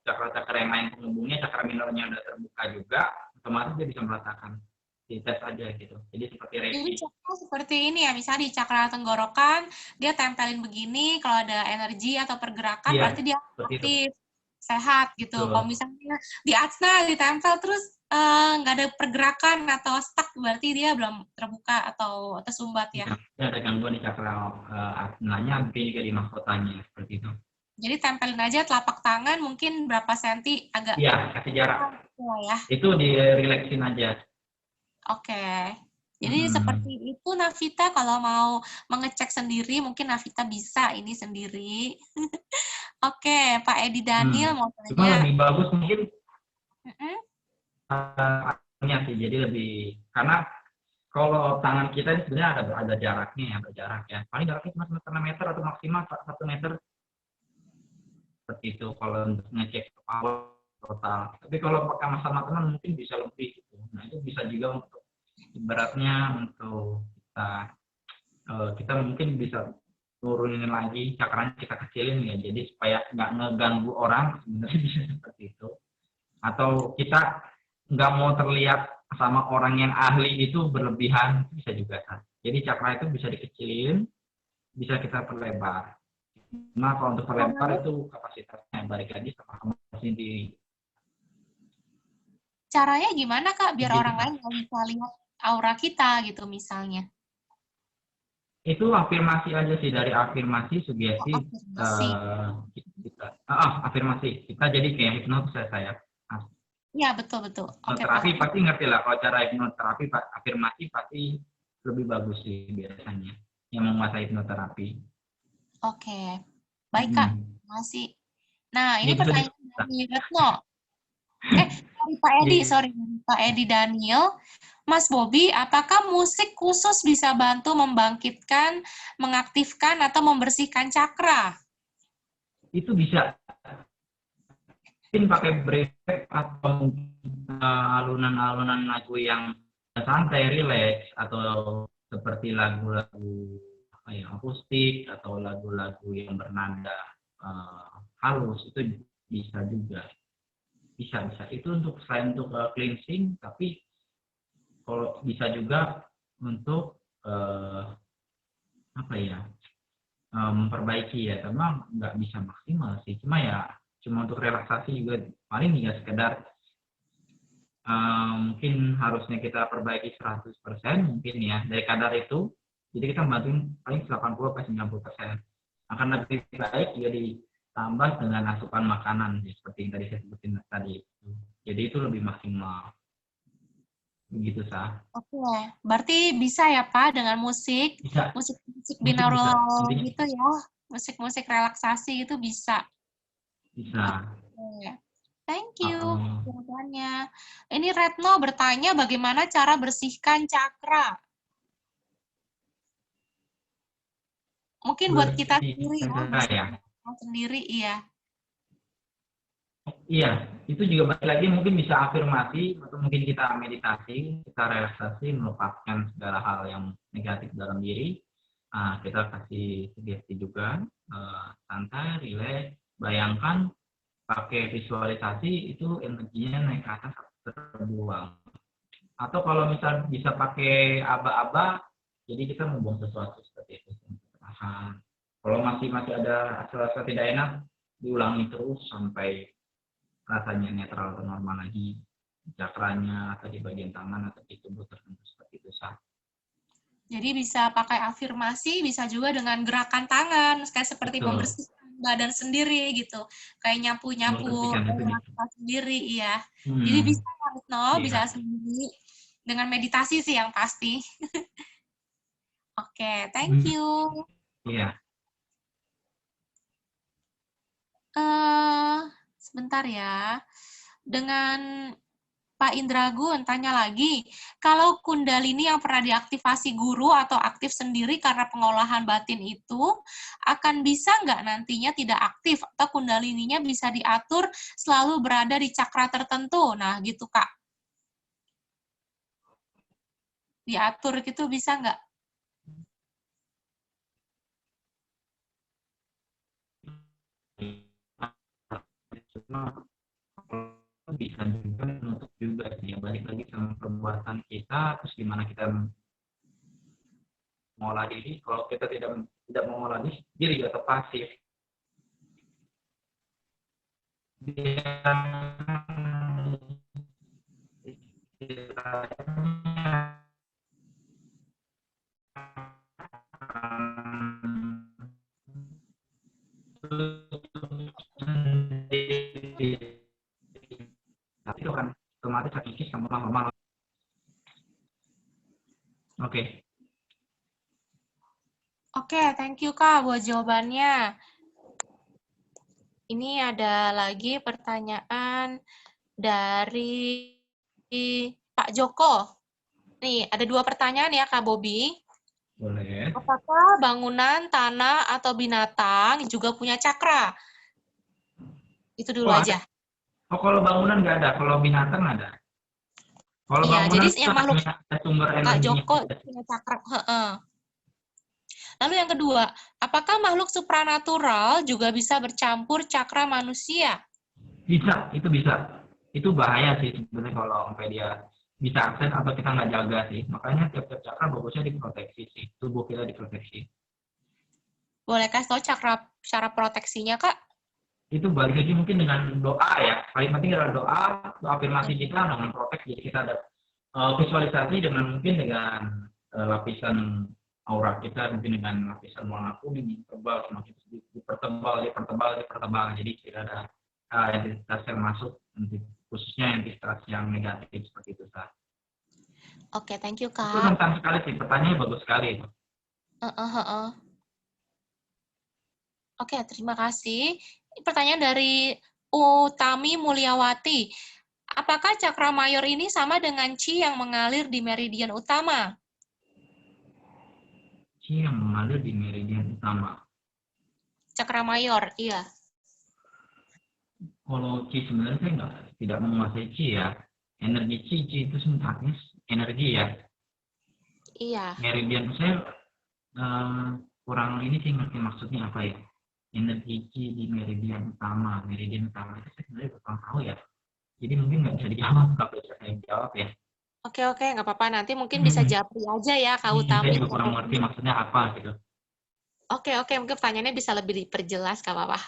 cakra-cakra yang lain penghubungnya, cakra minornya udah terbuka juga, otomatis dia bisa merasakan. Dites aja gitu. Jadi seperti Jadi reiki. cakra seperti ini ya, misalnya di cakra tenggorokan, dia tempelin begini, kalau ada energi atau pergerakan, Iya, berarti dia seperti itu. aktif, sehat gitu. Kalau Betul. misalnya di asna ditempel terus nggak ada pergerakan atau stuck, berarti dia belum terbuka atau tersumbat ya. Ada gangguan di cakra asnanya, mungkin juga di mahkotanya seperti itu. Jadi tempelin aja telapak tangan, mungkin berapa senti agak Iya, kasih jarak. ya. Itu direlaksin aja. Oke. Jadi seperti itu Navita, kalau mau mengecek sendiri, mungkin Navita bisa ini sendiri. Oke, Pak Edi Daniel mau Cuma tanya. lebih bagus mungkin Mm-mm. sih, jadi lebih, karena kalau tangan kita ini sebenarnya ada jaraknya ya, berjarak ya. Paling jaraknya cuma setengah meter atau maksimal 1 meter seperti itu kalau untuk ngecek power total. Tapi kalau pakai sama teman mungkin bisa lebih gitu. Nah itu bisa juga untuk ibaratnya untuk kita mungkin bisa turunin lagi cakranya, kita kecilin ya, jadi supaya nggak ngeganggu orang, sebenarnya bisa seperti itu. Atau kita nggak mau terlihat sama orang yang ahli itu berlebihan, bisa juga kan. Jadi cakra itu bisa dikecilin, bisa kita perlebar. Nah kalau untuk perlebar itu kapasitasnya balik lagi sama kamu sendiri. Caranya gimana Kak, biar Begitu orang kan. lain nggak bisa lihat aura kita gitu misalnya? Itu afirmasi aja sih, dari afirmasi, Oh, sugesti, afirmasi. kita afirmasi kita jadi kayak hipnotis saya. Iya, betul-betul. Oke, Hipnoterapi paham. pasti ngerti lah, kalau cara hipnoterapi afirmasi pasti lebih bagus sih biasanya yang menguasai hipnoterapi. Oke. Baik, Kak. Terima kasih. Nah, ini Ya bisa pertanyaan diskusi. dari Retno. Sorry Pak Edi, sorry Pak Edi Daniel. Mas Bobi, apakah musik khusus bisa bantu membangkitkan, mengaktifkan, atau membersihkan cakra? Itu bisa mungkin pakai break atau alunan-alunan lagu yang santai, relax, atau seperti lagu-lagu akustik atau lagu-lagu yang bernada halus, itu bisa juga. Bisa itu untuk selain untuk cleansing, tapi kalau bisa juga untuk apa ya, memperbaiki ya, memang nggak bisa maksimal sih, cuma untuk relaksasi juga, paling juga sekedar mungkin harusnya kita perbaiki 100% mungkin ya dari kadar itu, jadi kita bantuin paling 80-90%. Akan lebih baik jika ditambah dengan asupan makanan seperti yang tadi saya sebutin tadi itu, jadi itu lebih maksimal begitu Sah. Oke, berarti bisa ya Pak dengan musik, Bisa, musik musik bisa, binaural intinya gitu ya, musik-musik relaksasi itu bisa. bisa. Oke, thank you Uh, jawabannya. Ini Retno bertanya bagaimana cara bersihkan cakra. Mungkin buat kita sendiri ya, bersihkan ya. bersihkan sendiri, iya. Iya, itu juga balik lagi mungkin bisa afirmasi atau mungkin kita meditasi, kita relaksasi, melupakan segala hal yang negatif dalam diri. Kita kasih sugesti juga, santai, rileks, bayangkan pakai visualisasi itu energinya naik ke atas, terbuang. Atau kalau misal bisa pakai aba-aba, jadi kita membuang sesuatu seperti itu. Kalau masih ada rasa tidak enak, diulangi terus sampai rasanya netral atau normal lagi, cakranya atau di bagian tangan atau di tubuh tertentu seperti itu Sah. Jadi bisa pakai afirmasi, bisa juga dengan gerakan tangan, kayak seperti Betul. membersihkan badan sendiri gitu. Kayak nyapu-nyapu Membersihkan itu rumah bisa. kita sendiri, iya. Jadi bisa ya, Retno, bisa Iya. sendiri. Dengan meditasi sih yang pasti. Oke, thank Hmm, you. iya. Eh, sebentar ya. Dengan Pak Indragun tanya lagi, kalau Kundalini yang pernah diaktifasi guru atau aktif sendiri karena pengolahan batin itu, akan bisa nggak nantinya tidak aktif atau Kundalininya bisa diatur selalu berada di cakra tertentu? Nah, gitu Kak. Diatur gitu bisa nggak? Cuma bisa juga menutup juga sih, ya balik lagi sama perbuatan kita, terus gimana kita mengolah diri. Kalau kita tidak mengolah diri atau pasif, dia tapi itu kan otomatis sakit sama normal. Oke. Oke, thank you Kak buat jawabannya. Ini ada lagi pertanyaan dari Pak Joko. Nih, ada 2 pertanyaan ya Kak Bobi. Boleh. Apakah bangunan, tanah, atau binatang juga punya cakra? Itu dulu Oh ada. aja. Oh kalau bangunan nggak ada, kalau binatang ada. Kalau Iya, jadi bangunan itu yang makhluk ada sumber Kak energinya. Joko itu punya cakra. Heeh. Lalu yang kedua, apakah makhluk supranatural juga bisa bercampur cakra manusia? Bisa, itu bisa. Itu bahaya sih sebenarnya kalau sampai dia bisa akses atau kita nggak jaga sih. Makanya tiap-tiap cakra bagusnya diproteksi sih. Tubuh kita diproteksi. Boleh kasih tahu cara proteksinya, Kak? Itu balik lagi mungkin dengan doa ya. Paling penting adalah doa, doa afirmasi kita dengan proteksi. Jadi kita ada visualisasi dengan mungkin dengan lapisan aura kita mungkin dengan lapisan warna kuning tebal semakin dipertebal dipertebal dipertebal jadi tidak ada entitas yang masuk khususnya entitas yang negatif seperti itu Sah. Oke, thank you, Itu Kak. tentang sekali sih pertanyaannya bagus sekali itu. Oke, terima kasih. Pertanyaan dari Utami Mulyawati. Apakah cakra mayor ini sama dengan Qi yang mengalir di meridian utama? Qi yang mengalir di meridian utama. Cakra mayor, iya. Kalau Qi sebenarnya saya tidak menguasai Qi ya. Energi Qi itu sebenarnya energi ya. Iya. Meridian saya kurang ini sih ngerti maksudnya apa ya. Energi Qi di meridian utama. Meridian utama itu saya sebenarnya kurang tahu ya. Jadi mungkin nggak bisa dijawab, nggak bisa saya jawab ya. Oke, nggak apa-apa. Nanti mungkin bisa japri aja ya, Kak Saya Utami. juga kurang mengerti maksudnya apa gitu. Oke, mungkin pertanyaannya bisa lebih diperjelas, Kak apa-apa.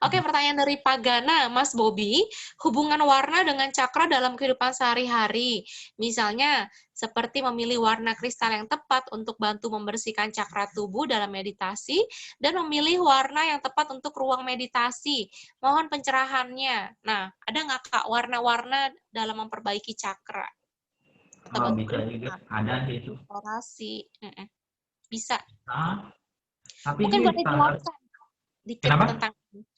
Oke, pertanyaan dari Pagana, Mas Bobi, hubungan warna dengan cakra dalam kehidupan sehari-hari. Misalnya, seperti memilih warna kristal yang tepat untuk bantu membersihkan cakra tubuh dalam meditasi, dan memilih warna yang tepat untuk ruang meditasi. Mohon pencerahannya. Nah, ada nggak, Kak, warna-warna dalam memperbaiki cakra? Atau Oh, batu bisa juga, kristal, ada sih itu. orasi. Bisa. Nah, tapi Mungkin ini boleh standar. jelaskan dikit Kenapa? tentang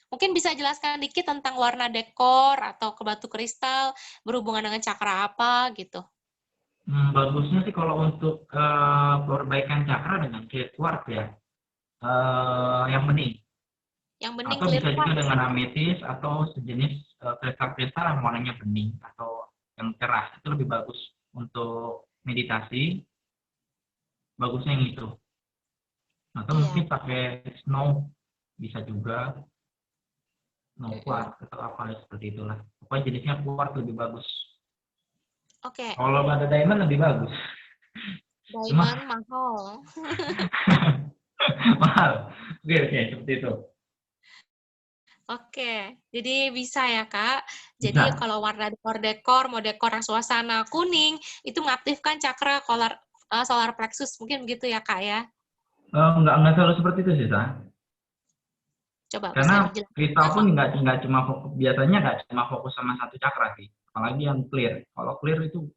mungkin bisa jelaskan dikit tentang warna dekor atau ke batu kristal berhubungan dengan cakra apa gitu. Bagusnya sih kalau untuk perbaikan cakra dengan clear quartz ya, yang bening. Yang bening Atau clear bisa juga quartz. dengan ametis atau sejenis kristal-kristal yang warnanya bening atau yang cerah. Itu lebih bagus untuk meditasi. Bagusnya yang itu. Atau Iya. mungkin pakai snow bisa juga snow Mm-mm. quartz atau apa seperti itulah. Pokoknya jenisnya quartz lebih bagus. Oke, Kalau ada diamond lebih bagus. Cuma diamond mahal. mahal. Oke, seperti itu. Oke, jadi bisa ya Kak. Jadi Bisa. kalau warna dekor-dekor, mau dekor yang suasana kuning, itu mengaktifkan cakra solar plexus. Mungkin begitu ya Kak ya. Nggak selalu seperti itu sih, Sa. Coba bisa Karena dijelaskan kristal apa? pun nggak cuma fokus, biasanya nggak cuma fokus sama satu cakra sih. Apalagi yang clear. Kalau clear itu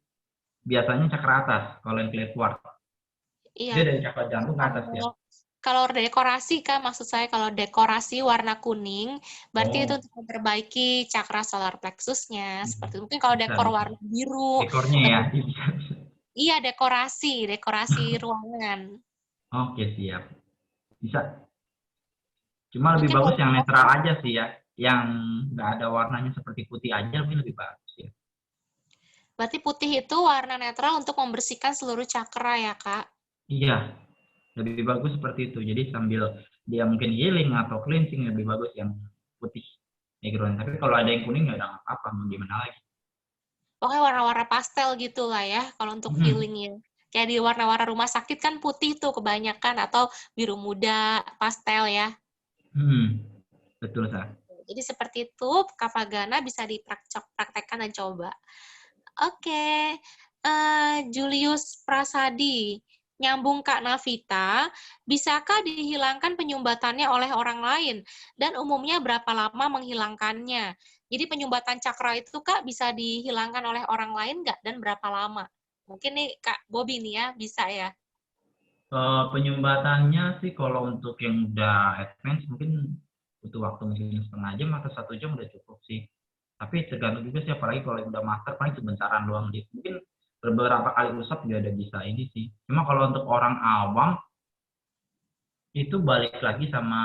biasanya cakra atas. Kalau yang clear quartz, Iya. dia dari cakra jantung ke atas ya. Kalau kalau dekorasi kan maksud saya kalau dekorasi warna kuning berarti itu Oh, untuk memperbaiki cakra solar plexusnya seperti itu. Mungkin kalau bisa dekor bisa. warna biru Dekornya ya, lebih bisa bisa. iya dekorasi ruangan. Oke siap, bisa. Cuma lebih Mungkin bagus kalau yang netral dekorasi, aja sih ya, yang nggak ada warnanya seperti putih aja mungkin lebih bagus ya. berarti putih itu warna netral untuk membersihkan seluruh cakra ya, Kak. Iya, lebih bagus seperti itu. Jadi sambil dia mungkin healing atau cleansing lebih bagus yang putih background. Tapi kalau ada yang kuning nggak ada apa-apa, mau gimana lagi. Pokoknya warna-warna pastel gitu lah ya kalau untuk Hmm, healingnya. Kayak di warna-warna rumah sakit kan putih tuh kebanyakan atau biru muda, pastel ya. hmm, betul Sa. Jadi seperti itu, Kapagana bisa dipraktekkan dan coba. Oke, Julius Prasadi, nyambung Kak Navita, bisakah dihilangkan penyumbatannya oleh orang lain? Dan umumnya berapa lama menghilangkannya? Jadi penyumbatan cakra itu Kak bisa dihilangkan oleh orang lain nggak? Dan berapa lama? Mungkin nih Kak Bobi nih ya, bisa ya? Penyumbatannya sih kalau untuk yang udah advance mungkin butuh waktu mungkin setengah jam atau 1 jam udah cukup sih. Tapi tergantung juga sih, apalagi kalau yang udah master paling sebentaran doang gitu. Mungkin beberapa kali usap dia udah bisa ini sih. Cuma kalau untuk orang awam itu balik lagi sama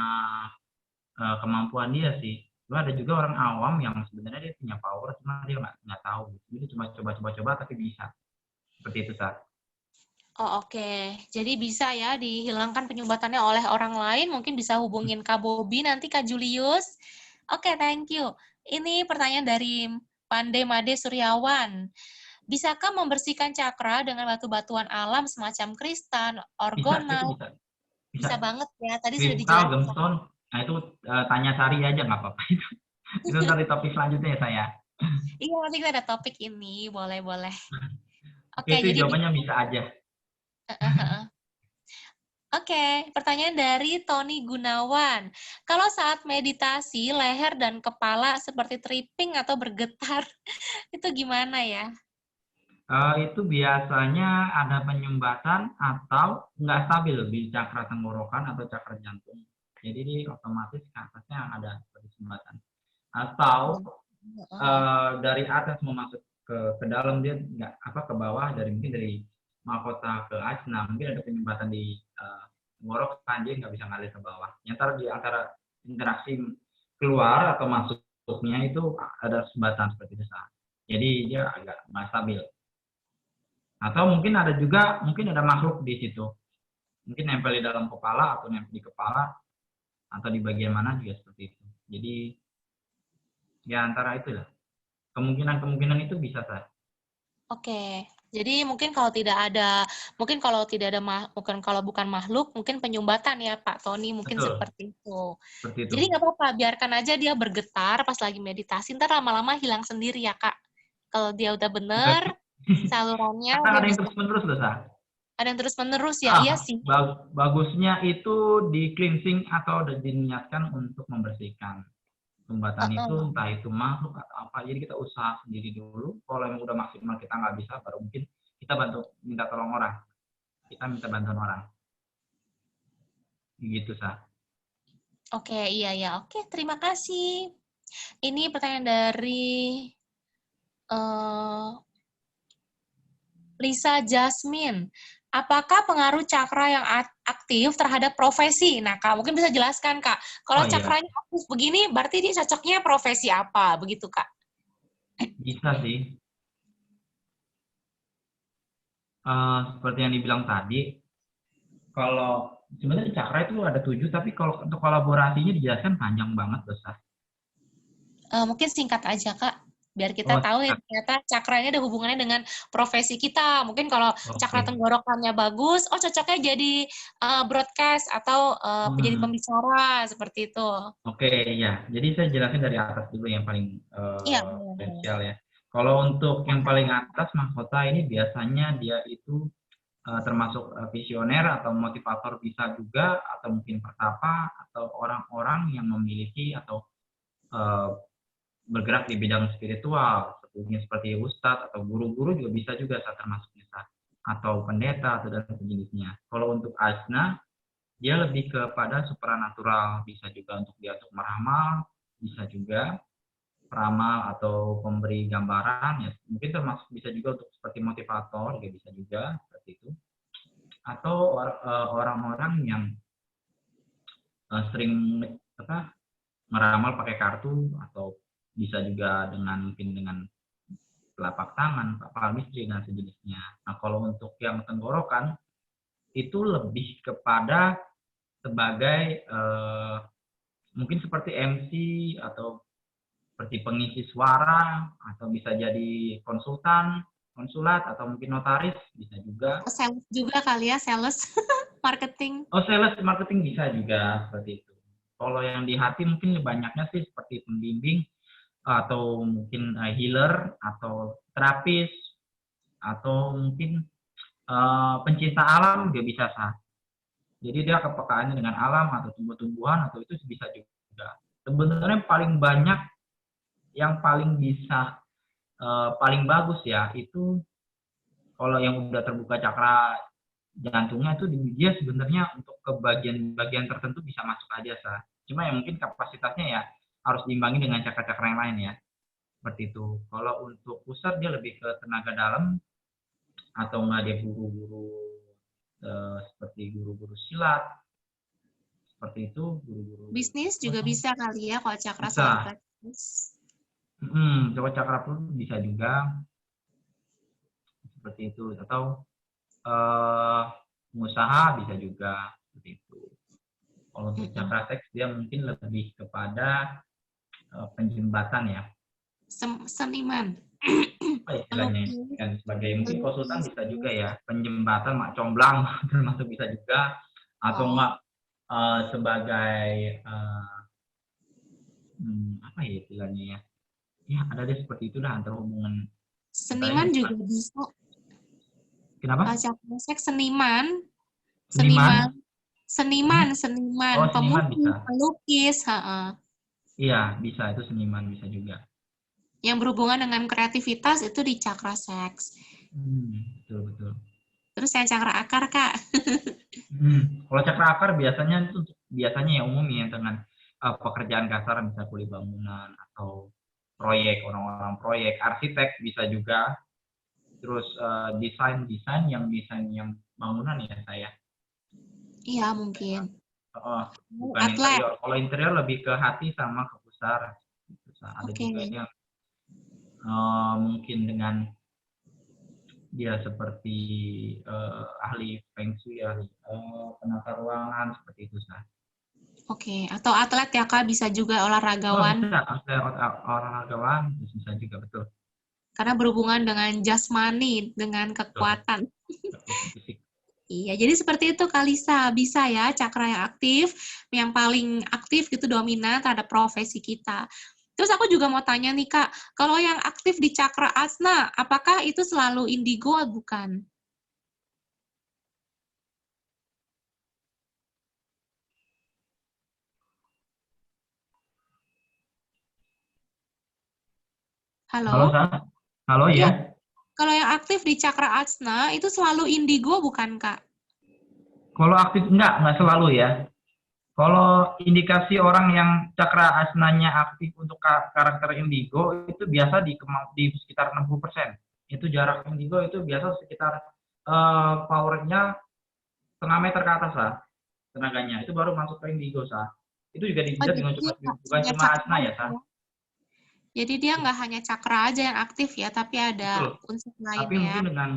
kemampuan dia sih. Lu ada juga orang awam yang sebenarnya dia punya power cuma dia nggak tahu. Jadi cuma coba-coba tapi bisa. Seperti itu Sar. Oh, oke. Jadi bisa ya dihilangkan penyumbatannya oleh orang lain, mungkin bisa hubungin Kak Bobi nanti Kak Julius. Oke, thank you. Ini pertanyaan dari Pande Made Suryawan. Bisakah membersihkan cakra dengan batu-batuan alam semacam kristal, Bisa, itu orgonat? bisa. Bisa. Bisa banget ya, tadi sudah Kristal, dijelaskan. gemstone, nah itu tanya Sari aja nggak apa-apa itu. Itu ntar di topik selanjutnya ya saya. Iya, nanti kita ada topik ini, boleh-boleh. Oke, Oke, itu jadi jawabannya bisa aja. Oke, pertanyaan dari Tony Gunawan. Kalau saat meditasi, leher dan kepala seperti tripping atau bergetar, itu gimana ya? Itu biasanya ada penyumbatan atau nggak stabil di cakra tenggorokan atau cakra jantung. Jadi di otomatis ke atasnya ada sumbatan. Atau dari atas mau masuk ke dalam dia nggak apa ke bawah dari mungkin dari mahkota ke asna mungkin ada penyumbatan di tenggorokan dia nggak bisa ngalir ke bawah. Yang di antara interaksi keluar atau masuknya itu ada sumbatan seperti itu. Jadi dia agak nggak stabil. Atau mungkin ada juga, mungkin ada makhluk di situ. Mungkin nempel di dalam kepala atau nempel di kepala atau di bagian mana juga seperti itu. Jadi ya antara itu lah. Kemungkinan-kemungkinan itu bisa Sah. Oke, jadi mungkin kalau tidak ada, mungkin kalau bukan makhluk, mungkin penyumbatan ya Pak Tony, mungkin Betul, seperti itu. seperti itu. Jadi nggak apa-apa, biarkan aja dia bergetar pas lagi meditasi, ntar lama-lama hilang sendiri ya Kak. Kalau dia udah bener, salurannya Kadang udah ada yang bisa, terus-menerus loh Sah. ada yang terus-menerus ya, iya sih. Bagusnya itu di cleansing atau diniatkan untuk membersihkan. Sumbatan itu Heeh. entah itu makhluk atau apa. Jadi kita usaha sendiri dulu. Kalau yang udah maksimal kita nggak bisa, baru mungkin kita bantu minta tolong orang. Kita minta bantuan orang. Gitu Sah. Oke, iya ya. Oke, terima kasih. Ini pertanyaan dari eh, Lisa Jasmine. Apakah pengaruh cakra yang aktif terhadap profesi? Nah, Kak, mungkin bisa jelaskan, Kak. Kalau Oh iya, cakranya aktif begini, berarti dia cocoknya profesi apa? Begitu, Kak. bisa sih. Seperti yang dibilang tadi, kalau sebenarnya cakra itu ada 7, tapi kalau untuk kolaborasinya dijelaskan panjang banget, Sah. Mungkin singkat aja, Kak. Biar kita Oh, tahu ya, ternyata cakranya ada hubungannya dengan profesi kita. Mungkin kalau cakra oke. tenggorokannya bagus, oh cocoknya jadi broadcast atau menjadi Hmm. pembicara, seperti itu. Oke, ya. Jadi saya jelasin dari atas dulu yang paling Iya, boleh. potensial ya. Kalau untuk yang paling atas mahkota ini biasanya dia itu termasuk visioner atau motivator bisa juga, atau mungkin pertapa, atau orang-orang yang memiliki atau bergerak di bidang spiritual, seperti ustadz atau guru-guru juga bisa juga termasuk bisa, atau pendeta atau dan sejenisnya. Kalau untuk asna, dia lebih kepada supranatural, bisa juga untuk dia untuk meramal, bisa juga peramal atau pemberi gambaran, ya mungkin termasuk bisa juga untuk seperti motivator, ya bisa juga seperti itu. Atau orang-orang yang sering meramal pakai kartu, atau bisa juga dengan mungkin dengan telapak tangan, palmistry dan sejenisnya. Nah, kalau untuk yang tenggorokan itu lebih kepada sebagai mungkin seperti MC atau seperti pengisi suara, atau bisa jadi konsulat, atau mungkin notaris bisa juga. Sales juga kali ya, sales marketing. Oh, sales marketing bisa juga seperti itu. Kalau yang di hati mungkin banyaknya sih seperti pembimbing, atau mungkin healer, atau terapis, atau mungkin pencinta alam juga bisa sah. Jadi dia kepekaannya dengan alam atau tumbuh-tumbuhan, atau itu bisa juga. Sebenarnya paling banyak yang paling bisa paling bagus ya itu kalau yang udah terbuka cakra jantungnya, itu dia sebenarnya untuk ke bagian-bagian tertentu bisa masuk aja sah. Cuma yang mungkin kapasitasnya ya harus diimbangi dengan cakra-cakra yang lain ya. Seperti itu. Kalau untuk pusat dia lebih ke tenaga dalam, atau enggak dia guru-guru seperti guru-guru silat, seperti itu, guru-guru Bisnis juga bisa kali ya kalau cakra bisa. soal bisnis. Coba cakra pun bisa juga seperti itu, atau pengusaha bisa juga seperti itu. Kalau untuk cakra seks dia mungkin lebih kepada penjembatan ya. Seniman. Apa istilahnya? Dan sebagai mungkin konsultan bisa juga ya, penjembatan, mak comblang termasuk bisa juga, atau enggak sebagai apa ya istilahnya ya? Ya ada deh seperti itu dah, antara hubungan. Seniman juga bisa. Kenapa? Cakra seks seniman. Seniman? Seniman, Oh, seniman pemukul, bisa. pelukis, Iya, bisa, itu seniman bisa juga. yang berhubungan dengan kreativitas itu di cakra seks. Betul. Terus yang cakra akar, Kak. Kalau cakra akar biasanya itu ya umum ya, dengan pekerjaan kasar, misalnya kuli bangunan atau proyek, orang-orang proyek, arsitek bisa juga. Terus desain yang bangunan ya saya. Iya, mungkin. Bukan Atlet. interior. Kalau interior lebih ke hati sama ke pusar. Ada juga yang mungkin dengan dia seperti ahli feng shui, ahli penata ruangan, seperti itu sah. Oke, atau atlet ya Kak, bisa juga olahragawan. Bisa, olahragawan bisa juga, betul. Karena berhubungan dengan jasmani, dengan kekuatan. Fisik. Iya, jadi seperti itu Kak Lisa, bisa ya cakra yang aktif, yang paling aktif gitu dominan terhadap profesi kita. Terus aku juga mau tanya nih Kak, kalau yang aktif di cakra asna, apakah itu selalu indigo atau bukan? Halo, Halo? Sa? Halo Iya, ya? kalau yang aktif di cakra asna, itu selalu indigo bukan Kak? Kalau aktif enggak selalu ya. Kalau indikasi orang yang cakra asnanya aktif untuk karakter indigo itu biasa di sekitar 60%. Itu jarak indigo itu biasa sekitar powernya setengah meter ke atas lah tenaganya. Itu baru masuk ke indigo sah. Itu juga bisa dengan bukan cuma asna ya sah. Jadi dia nggak hanya cakra aja yang aktif ya, tapi ada Betul. unsur Tapi lainnya. mungkin dengan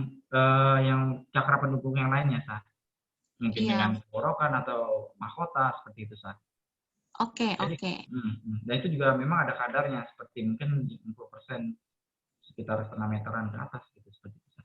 yang cakra pendukung yang lainnya sah. Mungkin dengan tenggorokan atau mahkota seperti itu sah. Oke. Dan itu juga memang ada kadarnya, seperti mungkin 60%, sekitar setengah meteran ke atas gitu, seperti itu.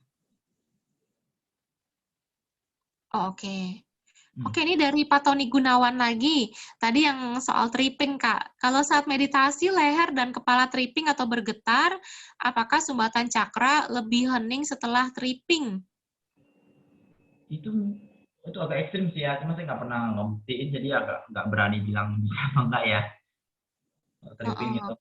Oke, ini dari Pak Tony Gunawan lagi. Tadi yang soal tripping, Kak. Kalau saat meditasi, leher dan kepala tripping atau bergetar, apakah sumbatan cakra lebih hening setelah tripping? itu agak ekstrim sih ya, cuma saya nggak pernah ngebuktiin, jadi agak nggak berani bilang bisa apa enggak ya, tripping Heeh. itu.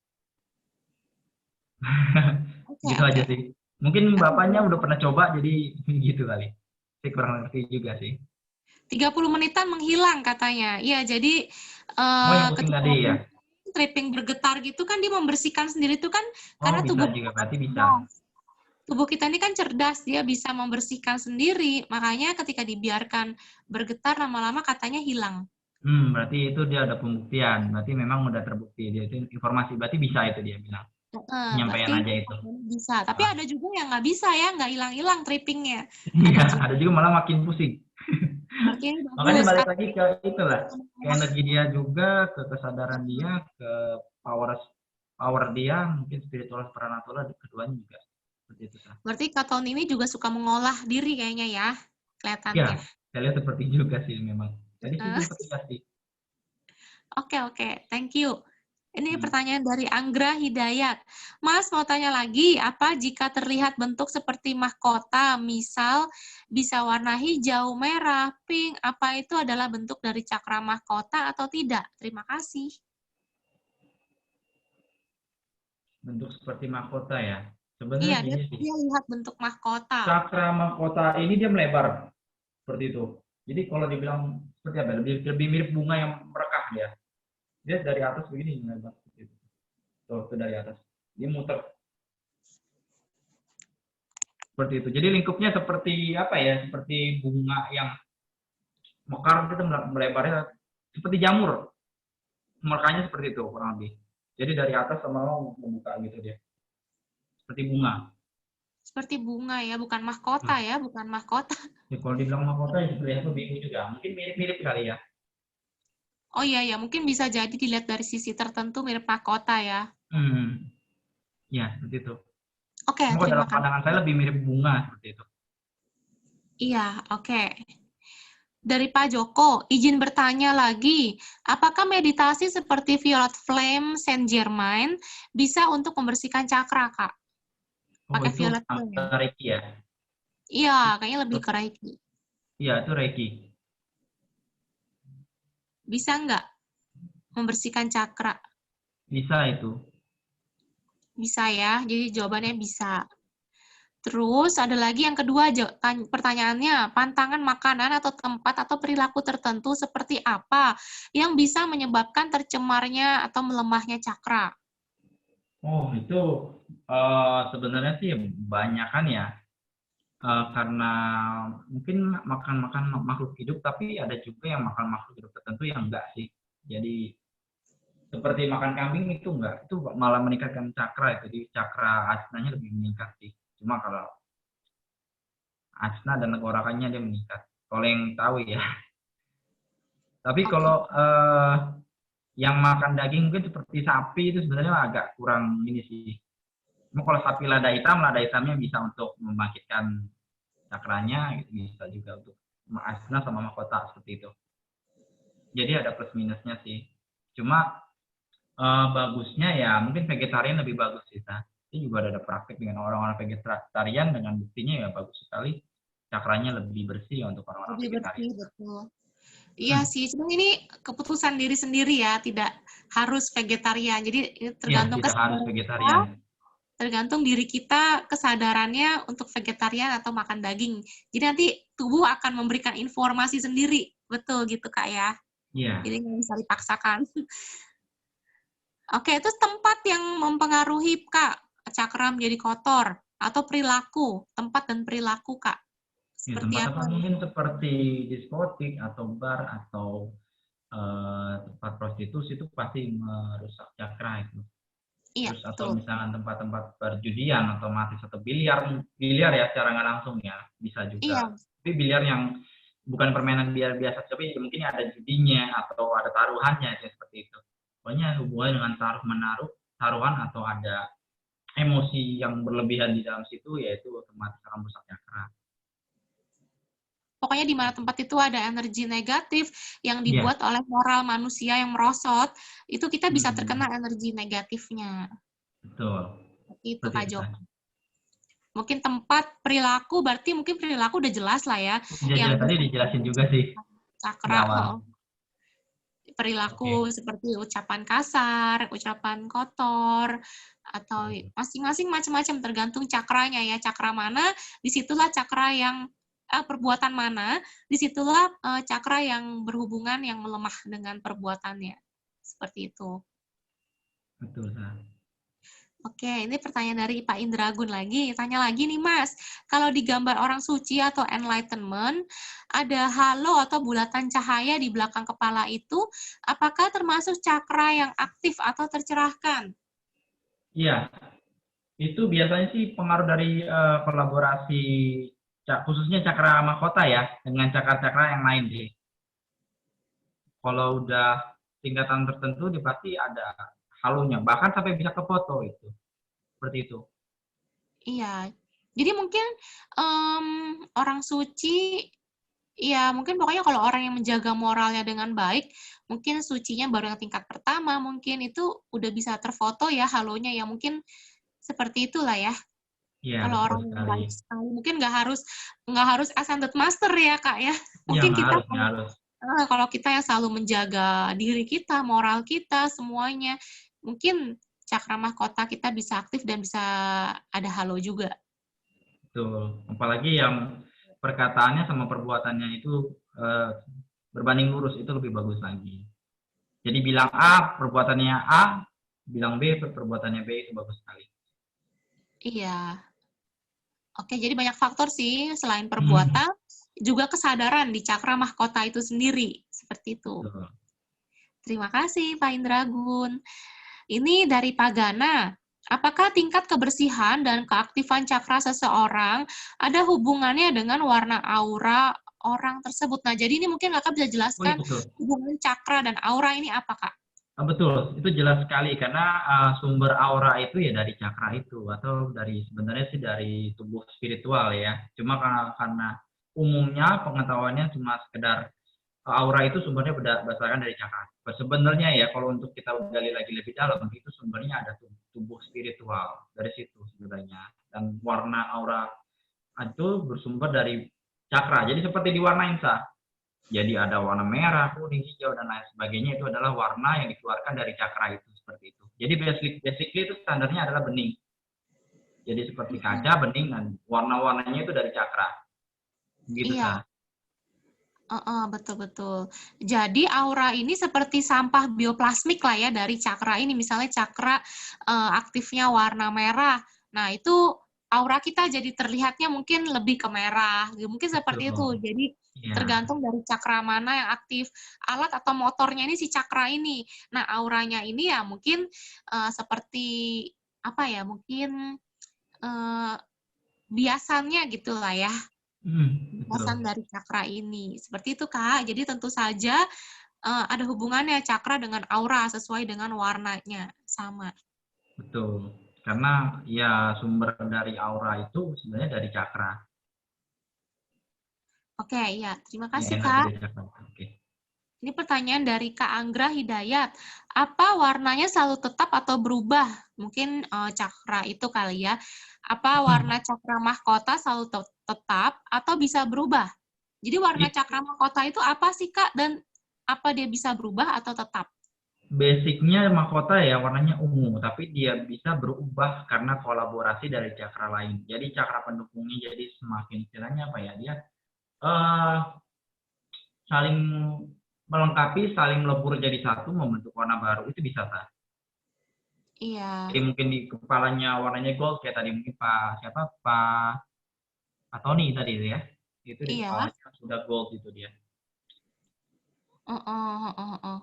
Oke, Gitu aja oke. sih. Mungkin Aku bapaknya udah juga pernah coba, jadi gitu kali. Saya kurang ngerti juga sih. 30 menitan menghilang katanya. Iya, jadi Oh, yang pusing ketika tadi ya? tripping bergetar gitu kan dia membersihkan sendiri itu kan Oh, karena bisa tubuh juga, kita kan berarti bisa. cerdas. Tubuh kita ini kan cerdas, dia bisa membersihkan sendiri. Makanya ketika dibiarkan bergetar lama-lama katanya hilang. Berarti itu dia ada pembuktian. Berarti memang udah terbukti. Dia itu informasi. Berarti bisa itu dia bilang. Heeh, berarti Penyampaian aja itu. bisa. Tapi Ah. ada juga yang nggak bisa ya, nggak hilang-hilang trippingnya. Iya, Ada juga. ada juga malah makin pusing. Berarti ini Makanya bagus. balik Karena lagi ke itulah. Ke energi dia juga, ke kesadaran dia, ke power power dia, mungkin spiritual supranatural, keduanya juga. Seperti itu, Kak. berarti Kak Tony ini juga suka mengolah diri kayaknya ya, Ya, kelihatannya. saya lihat seperti juga sih memang. Tadi sih Eh, sempat lihat sih. Oke, oke. Thank you. Ini Hmm. pertanyaan dari Anggra Hidayat. Mas, mau tanya lagi, apa jika terlihat bentuk seperti mahkota, misal bisa warna hijau, merah, pink, apa itu adalah bentuk dari cakra mahkota atau tidak? Terima kasih. Bentuk seperti mahkota ya. Iya, Sebenarnya dia, gini sih. dia lihat bentuk mahkota. Cakra mahkota ini dia melebar seperti itu. Jadi kalau dibilang seperti apa? Lebih mirip bunga yang merekah dia. Dia dari atas begini melebar seperti itu. Tuh dari atas. Dia muter seperti itu. Jadi lingkupnya seperti apa ya? Seperti bunga yang mekar itu melebarnya seperti jamur. Merekahnya seperti itu kurang lebih. Jadi dari atas sama membuka gitu dia. Seperti bunga. Seperti bunga ya, bukan mahkota Nah, ya, bukan mahkota. ya kalau dibilang mahkota ya seperti apa bingung juga. Mungkin mirip-mirip kali ya. Oh iya ya, mungkin bisa jadi dilihat dari sisi tertentu mirip mahkota ya. Hmm, ya seperti itu. Oke, Cuma kalau terima dalam pandangan saya kasih. lebih mirip bunga seperti itu. Iya, oke. Dari Pak Joko, izin bertanya lagi, apakah meditasi seperti Violet Flame Saint Germain bisa untuk membersihkan cakra, Kak? Oh Pakai itu Violet Flame. Reiki ya? Iya, kayaknya lebih ke Reiki. Iya itu Reiki. Bisa nggak membersihkan cakra? Bisa itu. Bisa ya, jadi jawabannya bisa. Terus ada lagi yang kedua, pertanyaannya, pantangan makanan atau tempat atau perilaku tertentu seperti apa yang bisa menyebabkan tercemarnya atau melemahnya cakra? Oh itu sebenarnya sih banyak kan ya. Karena mungkin makan-makan makhluk hidup, tapi ada juga yang makan makhluk hidup tertentu yang enggak sih. Jadi seperti makan kambing itu enggak, itu malah meningkatkan cakra, jadi cakra asnanya lebih meningkat sih. Cuma kalau asna dan tenggorokannya dia meningkat. Kalau yang tahu ya. Tapi Oke. kalau yang makan daging mungkin seperti sapi itu sebenarnya agak kurang ini sih. Cuma kalau sapi lada hitamnya bisa untuk membangkitkan cakranya, gitu, bisa juga untuk asna sama mahkota seperti itu. Jadi ada plus minusnya sih. Cuma bagusnya ya mungkin vegetarian lebih bagus sih. Nah, ini juga ada praktek dengan orang-orang vegetarian dengan buktinya ya bagus sekali. Cakranya lebih bersih untuk orang-orang Lebih vegetarian. bersih, betul. Iya Hmm. sih, cuma ini keputusan diri sendiri ya, tidak harus vegetarian. Jadi ini Ya, tergantung tidak harus kesadaran kita, vegetarian. tergantung diri kita kesadarannya untuk vegetarian atau makan daging. Jadi nanti tubuh akan memberikan informasi sendiri, betul gitu Kak ya. Iya. Jadi nggak bisa dipaksakan. Oke, itu tempat yang mempengaruhi Kak, cakra menjadi kotor atau perilaku, tempat dan perilaku Kak. Ya, Seperti apa? tempat-tempat mungkin seperti diskotik atau bar atau tempat prostitusi itu pasti merusak cakra itu. Iya, Terus atau betul. misalnya tempat-tempat perjudian otomatis atau biliar ya secara nggak langsung ya bisa juga. Iya, Tapi biliar yang bukan permainan biar biasa, tapi mungkin ada judinya atau ada taruhannya ya, seperti itu. Pokoknya hubungan dengan taruhan atau ada emosi yang berlebihan di dalam situ, yaitu otomatis akan merusak cakra. pokoknya di mana tempat itu ada energi negatif yang Iya. dibuat oleh moral manusia yang merosot, itu kita bisa terkena Hmm, energi negatifnya. betul. Itu Seperti Kak itu Joko. tadi. Mungkin tempat, perilaku, berarti mungkin perilaku udah jelas lah ya. Ya, Yang jelas tadi bisa dijelasin juga sih di cakra, awal. perilaku Oke. seperti ucapan kasar, ucapan kotor, atau masing-masing macam-macam tergantung cakranya ya. Cakra mana, disitulah cakra yang perbuatan mana, disitulah cakra yang berhubungan yang melemah dengan perbuatannya. Seperti itu. Betul, Sa. Oke, ini pertanyaan dari Pak Indragun lagi. Tanya lagi nih, Mas. Kalau di gambar orang suci atau enlightenment, ada halo atau bulatan cahaya di belakang kepala itu, apakah termasuk cakra yang aktif atau tercerahkan? Iya, itu biasanya sih pengaruh dari kolaborasi khususnya cakra mahkota ya dengan cakra-cakra yang lain sih. Kalau udah tingkatan tertentu, dia pasti ada halonya, bahkan sampai bisa ke foto itu. Seperti itu. Iya. Jadi mungkin orang suci, ya mungkin pokoknya kalau orang yang menjaga moralnya dengan baik, mungkin sucinya baru yang tingkat pertama, mungkin itu udah bisa terfoto ya halonya ya, mungkin seperti itulah ya. Iya, Kalau betul orang yang sekali. baik sekali, mungkin nggak harus ascended master ya Kak ya. Iya, Mungkin nggak kita harus, nggak harus. kalau kita yang selalu menjaga diri kita, moral kita, semuanya, mungkin cakra mahkota kita bisa aktif dan bisa ada halo juga. Betul. Apalagi yang perkataannya sama perbuatannya itu berbanding lurus, itu lebih bagus lagi. Jadi bilang A, perbuatannya A, bilang B, perbuatannya B, itu bagus sekali. Iya. Oke, jadi banyak faktor sih selain Hmm, perbuatan, juga kesadaran di cakra mahkota itu sendiri. Seperti itu. betul. Terima kasih Pak Indragun. Ini dari Pak Gana. Apakah tingkat kebersihan dan keaktifan cakra seseorang ada hubungannya dengan warna aura orang tersebut? Nah, jadi ini mungkin Kakak bisa Oh iya, jelaskan betul. hubungan cakra dan aura ini apa, Kak? Betul, itu jelas sekali karena sumber aura itu ya dari cakra itu atau dari sebenarnya sih dari tubuh spiritual ya. Cuma karena umumnya pengetahuannya cuma sekedar aura itu sumbernya berdasarkan dari cakra. Sebenarnya ya kalau untuk kita gali lagi lebih dalam itu sumbernya ada tubuh spiritual dari situ sebenarnya. Dan warna aura itu bersumber dari cakra. Jadi seperti diwarnain sah. Jadi ada warna merah, kuning, hijau, dan lain sebagainya. Itu adalah warna yang dikeluarkan dari cakra itu seperti itu. Jadi basically itu standarnya adalah bening. Jadi seperti kaca, bening, dan warna-warnanya itu dari cakra. Begitu, Iya, Sa. betul-betul. Jadi aura ini seperti sampah bioplasmik lah ya dari cakra ini. Misalnya cakra aktifnya warna merah. Nah, itu aura kita jadi terlihatnya mungkin lebih ke merah. Mungkin seperti itu. Betul. Jadi Iya. tergantung dari cakra mana yang aktif. Alat atau motornya ini si cakra ini. Nah, auranya ini ya mungkin seperti apa ya? Mungkin eh, biasannya gitulah ya. Biasan Betul. dari cakra ini. Seperti itu, Kak. Jadi tentu saja ada hubungannya cakra dengan aura sesuai dengan warnanya sama. Betul. Karena ya sumber dari aura itu sebenarnya dari cakra. Oke, ya. Terima Ya, kasih, energi Kak. dari cakra. Oke. Ini pertanyaan dari Kak Anggra Hidayat. Apa warnanya selalu tetap atau berubah? Mungkin cakra itu kali ya. Apa warna cakra mahkota selalu tetap atau bisa berubah? Jadi warna Itu cakra mahkota itu apa sih, Kak? Dan apa dia bisa berubah atau tetap? basicnya mahkota ya warnanya ungu, tapi dia bisa berubah karena kolaborasi dari cakra lain. Jadi cakra pendukungnya jadi semakin istilahnya apa ya dia eh saling melengkapi, saling melebur jadi satu, membentuk warna baru itu bisa sah. Iya. Jadi mungkin di kepalanya warnanya gold kayak tadi mungkin Pak siapa Pak Tony tadi itu ya, itu di Iya. kepalanya sudah gold itu dia. Heeh, heeh, heeh.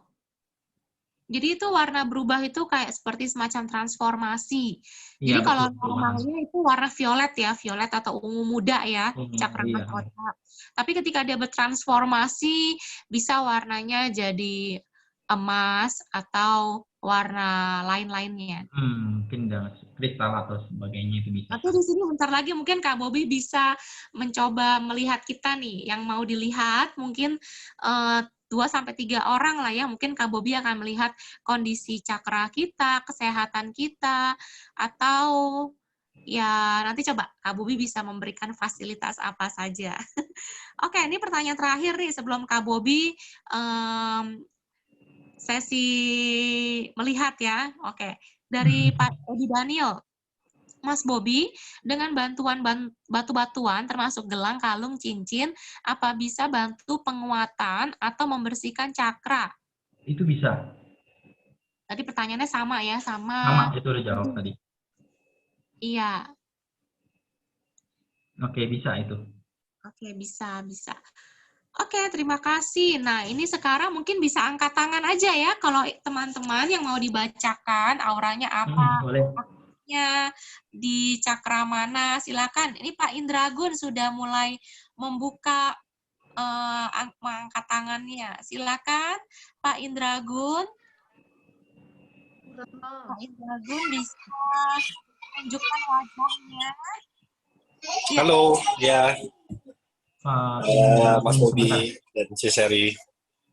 Jadi itu warna berubah itu kayak seperti semacam transformasi. Iya Jadi betul kalau betul paham. normalnya itu warna violet ya, violet atau ungu muda ya, Oh, cakra iya. mahkota. Tapi ketika dia bertransformasi, bisa warnanya jadi emas atau warna lain-lainnya. Mungkin dengan kristal atau sebagainya itu bisa. Tapi di sini bentar lagi mungkin Kak Bobi bisa mencoba melihat kita nih, yang mau dilihat mungkin 2-3 orang lah ya, mungkin Kak Bobi akan melihat kondisi cakra kita, kesehatan kita, atau Ya, nanti coba Kak Bobi bisa memberikan fasilitas apa saja. Oke, ini pertanyaan terakhir nih sebelum Kak Bobi sesi melihat ya. Oke, dari Pak Edi Daniel. Mas Bobi, dengan bantuan batu-batuan termasuk gelang, kalung, cincin, apa bisa bantu penguatan atau membersihkan cakra? Itu bisa. Tadi pertanyaannya sama ya, Sama, sama. itu udah jawab tadi. Iya, Oke, bisa itu. oke, bisa, bisa. Oke, terima kasih. Nah, ini sekarang mungkin bisa angkat tangan aja ya, kalau teman-teman yang mau dibacakan auranya apa, Boleh. ya, di cakra mana, silakan. Ini Pak Indragun sudah mulai membuka mengangkat tangannya. Silakan Pak Indragun. Pak Indragun bisa tunjukkan wajahnya. Ya, Halo, ya, Mas Sebentar. Bobi dan si Seri.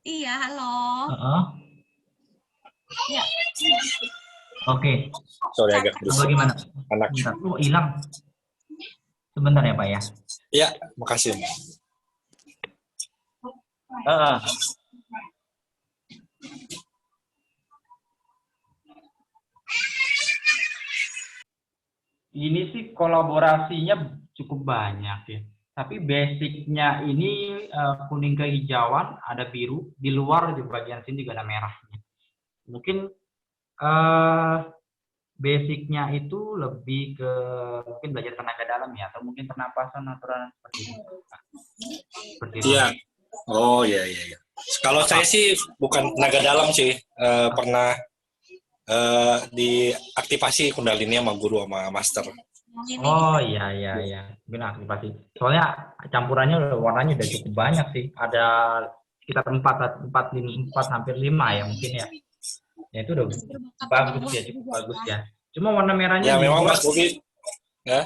iya, halo. Heeh. Ya, Oke. Sorry agak cakra. berisik. Bagaimana? Anak. Sebentar. Oh, hilang. Sebentar ya, Pak ya. Ya, makasih. Ini sih kolaborasinya cukup banyak ya. Tapi basicnya ini kuning kehijauan, ada biru. Di luar di bagian sini juga ada merahnya. Mungkin basicnya itu lebih ke mungkin belajar tenaga dalam ya, atau mungkin pernapasan natural seperti itu. Seperti itu. Iya. Oh, iya, iya, iya. Kalau saya sih bukan tenaga dalam sih. Pernah diaktifasi kundalini sama guru sama master. Oh iya iya iya, mungkin aktivasi. Soalnya campurannya warnanya udah cukup banyak sih. Ada sekitar 4 hampir 5 ya mungkin ya. Ya itu udah bagus ya, cukup bagus ya. Cuma warna merahnya Ya, di memang luar, Mas Bobi. Ya.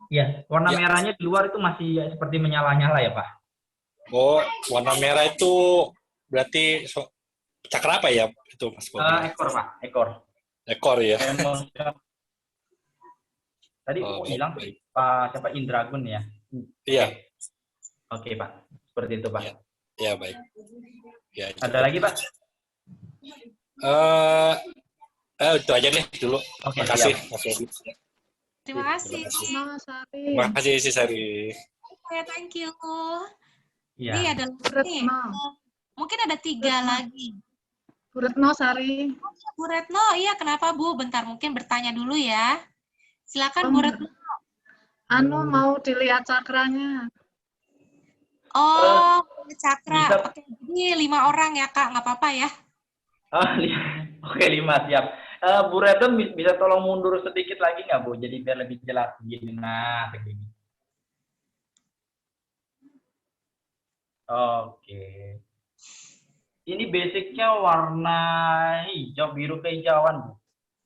ya warna Ya. merahnya di luar itu masih ya, seperti menyala-nyala ya Pak. Oh, warna merah itu berarti cakra apa ya itu Mas Bobi? Ekor Pak, ekor. Ekor ya. Tadi Oh, hilang baik. Pak siapa Indragun ya? Iya. Oke Pak, seperti itu Pak. Ya, ya baik. Ya, Ada lagi Pak? Itu aja deh dulu. Oke, Terima kasih, siap. Mas Bobi. Terima kasih. Terima kasih, si Sari. Oke, thank you. Iya. Ini ada nih. Mungkin ada 3 lagi. Bu Retno Sari. Bu Retno, iya kenapa Bu? Bentar, mungkin bertanya dulu ya. Silakan Bu Retno. Mau dilihat cakranya. Oh, cakra. Bisa. Oke, jadi 5 orang ya Kak, nggak apa-apa ya. Oh, oke 5 siap. Bu Retno bisa tolong mundur sedikit lagi nggak Bu? Jadi biar lebih jelas begini. Nah, begini. Oke. Ini basicnya warna hijau, biru kehijauan Bu.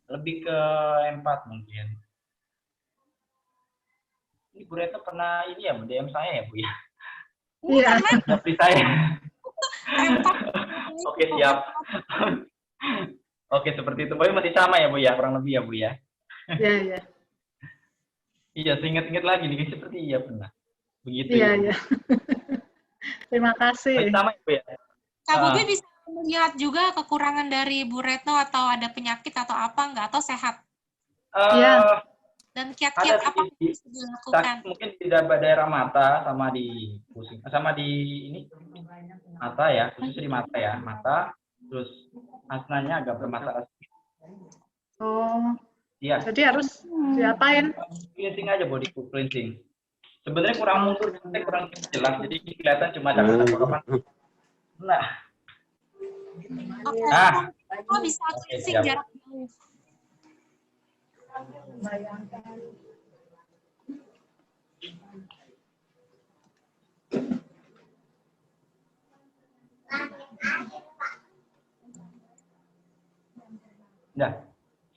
Lebih ke empat mungkin. Ini Bu Retno pernah ini ya, DM saya ya Bu ya? Iya. Seperti saya. Empat. Oke siap. Oke seperti itu. Tapi masih sama ya Bu ya, kurang lebih ya Bu ya. Iya, iya. Iya, seingat-ingat lagi nih seperti iya pernah. Begitu. Iya, ya, Bu. iya. Terima kasih. Masih sama ya Bu ya. Kak Bobi bisa melihat juga kekurangan dari Bu Retno atau ada penyakit atau apa nggak? Atau sehat? Iya. Dan kiat-kiat Ada apa yang di, bisa dilakukan? mungkin di daerah mata sama di pusing, sama di ini mata ya, khususnya di mata ya, mata, terus asnanya agak bermasalah. Oh, Iya. jadi harus diapain? Cleansing aja body cleansing. Sebenarnya kurang mundur, kurang jelas, jadi kelihatan cuma cakra tenggorokan. Nah. Oke, Nah. oh, bisa cleansing siap. jarak jauh.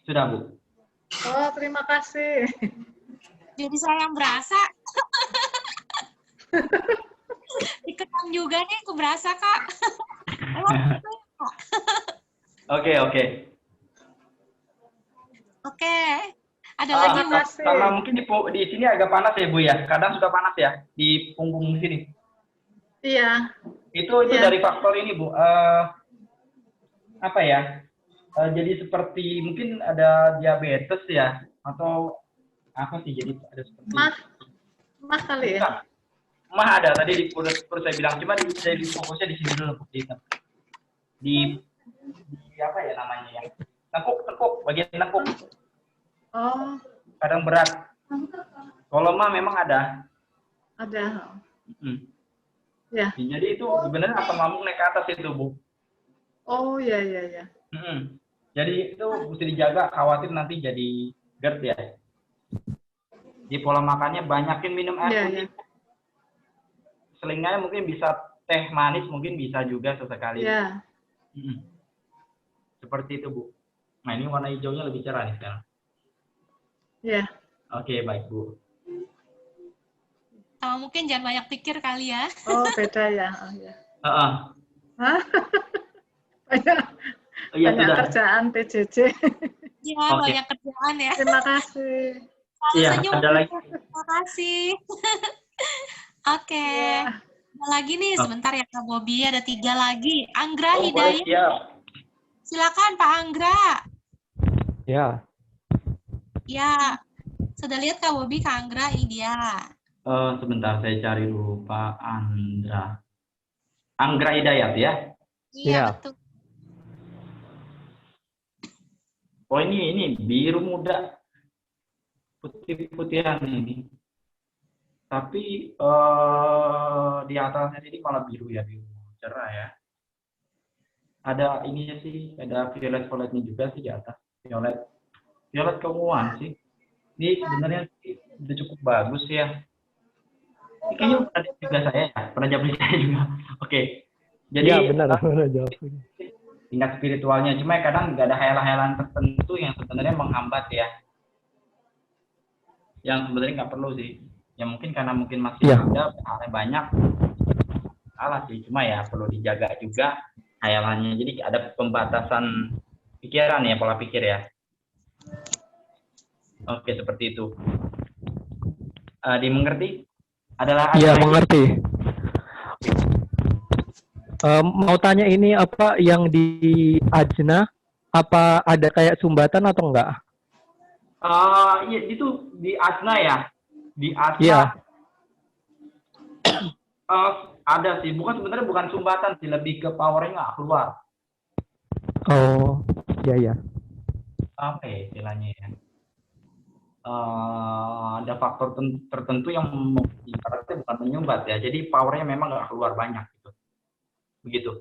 Sudah Bu. Oh, terima kasih. Jadi saya yang berasa. Ikutan juga nih, aku berasa Kak. Oke. Oke. Ada lagi, Bu? Makasih. Karena mungkin di sini agak panas ya, Bu ya. Kadang suka panas ya di punggung sini. Iya. Itu Iya. dari faktor ini, Bu. Apa ya? Jadi seperti mungkin ada diabetes ya, atau apa sih? Jadi ada seperti Mah kali ya. bukan. Mah ada tadi di perut saya bilang, cuma di fokusnya di sini dulu, Bu. Di apa ya namanya ya? Tekuk, bagian tekuk. Oh, Kadang berat. Kalau mah memang ada. ada. Hmm. Ya. Jadi itu sebenarnya asam lambung naik ke atas itu, Bu. Oh, iya, iya, iya. Jadi itu mesti dijaga, khawatir nanti jadi GERD ya. Di pola makannya banyakin minum air Iya, putih. iya. Selingnya mungkin bisa teh manis, mungkin bisa juga sesekali. Iya. Seperti itu, Bu. Nah, ini warna hijaunya lebih cerah nih sekarang. Iya. Oke, baik, Bu. Mungkin jangan banyak pikir kali ya. Oh, beda ya. Oh, ya. Hah? Iya, Banyak sudah. kerjaan PJJ. Iya, Oke. banyak kerjaan ya. Terima kasih. Selalu Iya, senyum. ada lagi. Terima kasih. Oke. Iya. Ada lagi nih, sebentar ya Kak Bobi. Ada 3 lagi. Anggra Oh, boleh, Hidayat. siap. Silakan Pak Anggra. Ya, Ya. Sudah lihat Kak Bobi, Kak Anggra, ini dia. Sebentar, saya cari dulu Pak Andra. Anggra Hidayat ya? Iya, Iya. betul. Oh, ini biru muda. Putih-putihan ini. Tapi di atasnya ini malah biru ya, biru cerah ya. Ada ininya sih, ada violet-violetnya juga sih di atas. Violet keunguan sih. Ini sebenarnya sih udah cukup bagus ya. Ini kayaknya pernah juga saya ya, pernah jawab saya juga. Oke. Jadi ya benar jawab. tingkat spiritualnya, cuma kadang nggak ada hayalan-hayalan tertentu yang sebenarnya menghambat ya. Yang sebenarnya nggak perlu sih. Ya mungkin karena mungkin masih Ya. muda, hal banyak. Salah sih, cuma ya perlu dijaga juga hayalannya. Jadi ada pembatasan pikiran ya, pola pikir ya. Oke, seperti itu. Dimengerti? Adalah Iya, mengerti. Mau tanya ini apa yang di Ajna, apa ada kayak sumbatan atau enggak? Iya, itu di Asna ya. Di Asna. Iya. Ada sih, sebenarnya bukan sumbatan sih, lebih ke powernya nggak keluar. Oh, iya. Apa ya istilahnya ya? Ada faktor tertentu yang ibaratnya bukan menyumbat ya, jadi powernya memang nggak keluar banyak gitu. Begitu.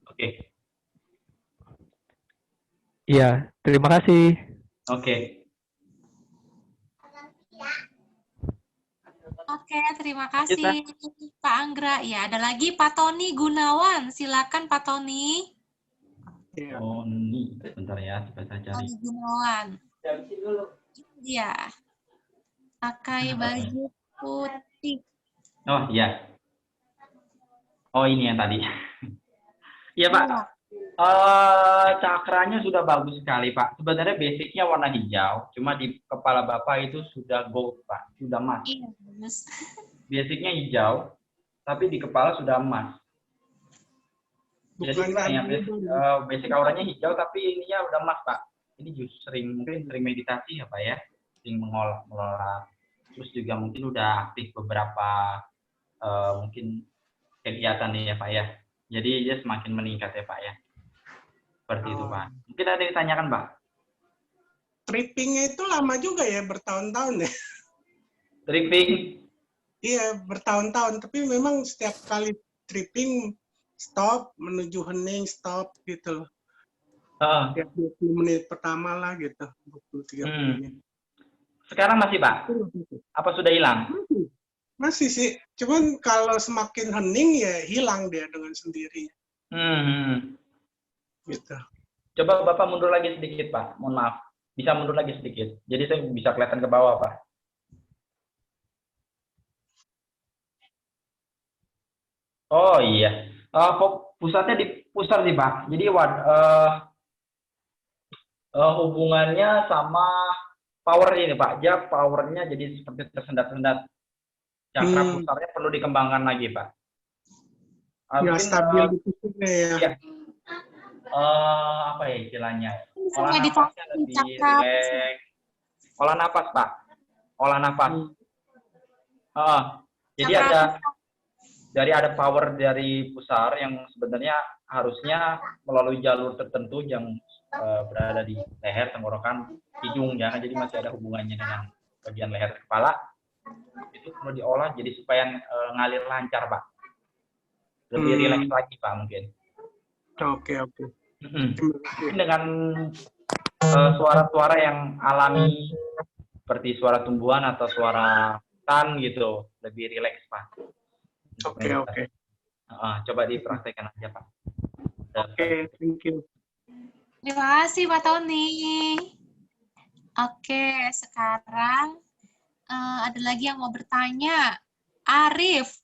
Oke. Iya, terima kasih. Oke. Oke, terima kasih Pak Anggra. Ya, ada lagi Pak Tony Gunawan. Silakan Pak Tony. Oh, ini bentar ya, coba saya cari. Tony Gunawan. Iya. Pakai baju putih. Oh, iya. Oh, ini yang tadi. Iya, Pak. Cakranya sudah bagus sekali, Pak. Sebenarnya basicnya warna hijau, cuma di kepala Bapak itu sudah gold, Pak. Sudah emas. Iya, bagus. Basicnya hijau, tapi di kepala sudah emas. Jadi ya, basic auranya hijau, tapi ininya udah emas, Pak. Ini justru mungkin sering meditasi ya, Pak ya. Sering mengelola. Terus juga mungkin udah aktif beberapa mungkin kegiatan ya, Pak ya. Jadi dia semakin meningkat ya, Pak ya. Seperti itu, Pak. Mungkin ada yang ditanyakan, Pak? Trippingnya itu lama juga ya, bertahun-tahun ya? Tripping? Iya, bertahun-tahun. Tapi memang setiap kali tripping, stop, menuju hening, stop, gitu loh. Tiap 20 menit pertama lah, gitu. 20-30 menit. Sekarang masih, Pak? Apa sudah hilang? Masih sih. Cuman kalau semakin hening, ya hilang dia dengan sendirinya. Gitu. Coba Bapak mundur lagi sedikit, Pak. Mohon maaf. Bisa mundur lagi sedikit. Jadi saya bisa kelihatan ke bawah, Pak. Oh iya. Pusatnya di pusar sih, Pak. Jadi Hubungannya sama power ini Pak. Dia powernya jadi seperti tersendat-sendat. Cakra pusarnya perlu dikembangkan lagi Pak. Ya, Mungkin stabil di pusarnya ya. iya. Apa ya istilahnya? Bisa Olah meditasi nafasnya lebih cakra. rileks. Olah nafas Pak. Olah nafas. Jadi ada power dari pusar yang sebenarnya harusnya melalui jalur tertentu yang berada di leher, tenggorokan, hidung ya. Jadi masih ada hubungannya dengan bagian leher kepala. Itu perlu diolah jadi supaya ngalir lancar Pak. Lebih rileks lagi Pak mungkin. Oke. Dengan suara-suara yang alami seperti suara tumbuhan atau suara hutan gitu, lebih rileks Pak. Oke. Coba dipraktekkan aja Pak. Oke, thank you. Terima kasih Pak Tony. Oke, sekarang ada lagi yang mau bertanya. Arif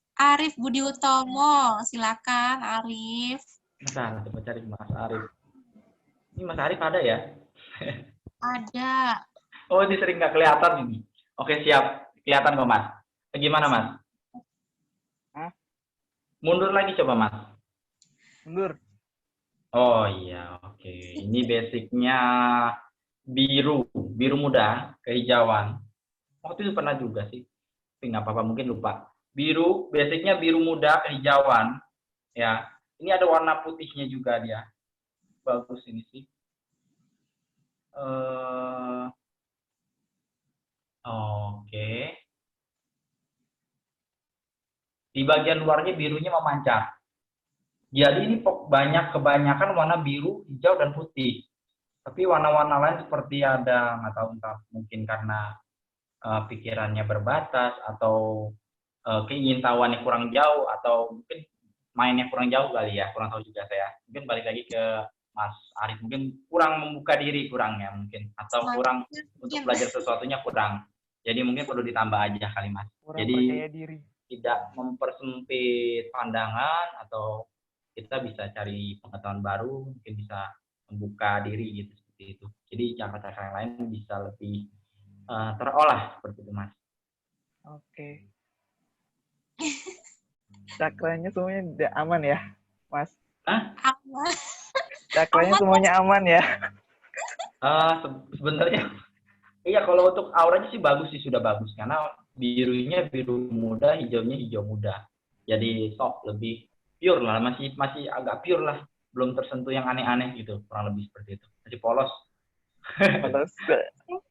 Budi Utomo, silakan Arif. Bentar, coba cari Mas Arif. Ini Mas Arif ada ya? Ada. Oh, ini sering nggak kelihatan ini. Oke, siap. Kelihatan kok Mas. Gimana Mas? Hah? Mundur lagi coba Mas. Mundur. Oh iya, oke. Ini basicnya biru muda, kehijauan. Waktu itu pernah juga sih, tapi nggak apa-apa, mungkin lupa. Biru, basicnya biru muda, kehijauan. Ya, ini ada warna putihnya juga dia. Bagus ini sih. Oke. Di bagian luarnya birunya memancar. Jadi ini kebanyakan warna biru, hijau, dan putih. Tapi warna-warna lain seperti ada, nggak tahu entah mungkin karena pikirannya berbatas atau keingintahuannya kurang jauh atau mungkin mainnya kurang jauh kali ya, kurang tahu juga saya. Mungkin balik lagi ke Mas Arif, mungkin kurang membuka diri kurangnya mungkin atau kurang untuk belajar sesuatunya kurang. Jadi mungkin perlu ditambah aja kali Mas. Kurang Jadi percaya diri. Tidak mempersempit pandangan atau kita bisa cari pengetahuan baru, mungkin bisa membuka diri gitu seperti itu. Jadi cakra-cakra yang lain bisa lebih terolah seperti itu Mas. Oke. Cakranya semuanya udah aman ya, Mas? Aman. Cakranya semuanya aman ya? Sebenarnya, iya kalau untuk auranya sih bagus sih, sudah bagus. Karena birunya biru muda, hijaunya hijau muda. Jadi soft, lebih pure lah, masih agak pure lah. Belum tersentuh yang aneh-aneh gitu, kurang lebih seperti itu. Masih polos.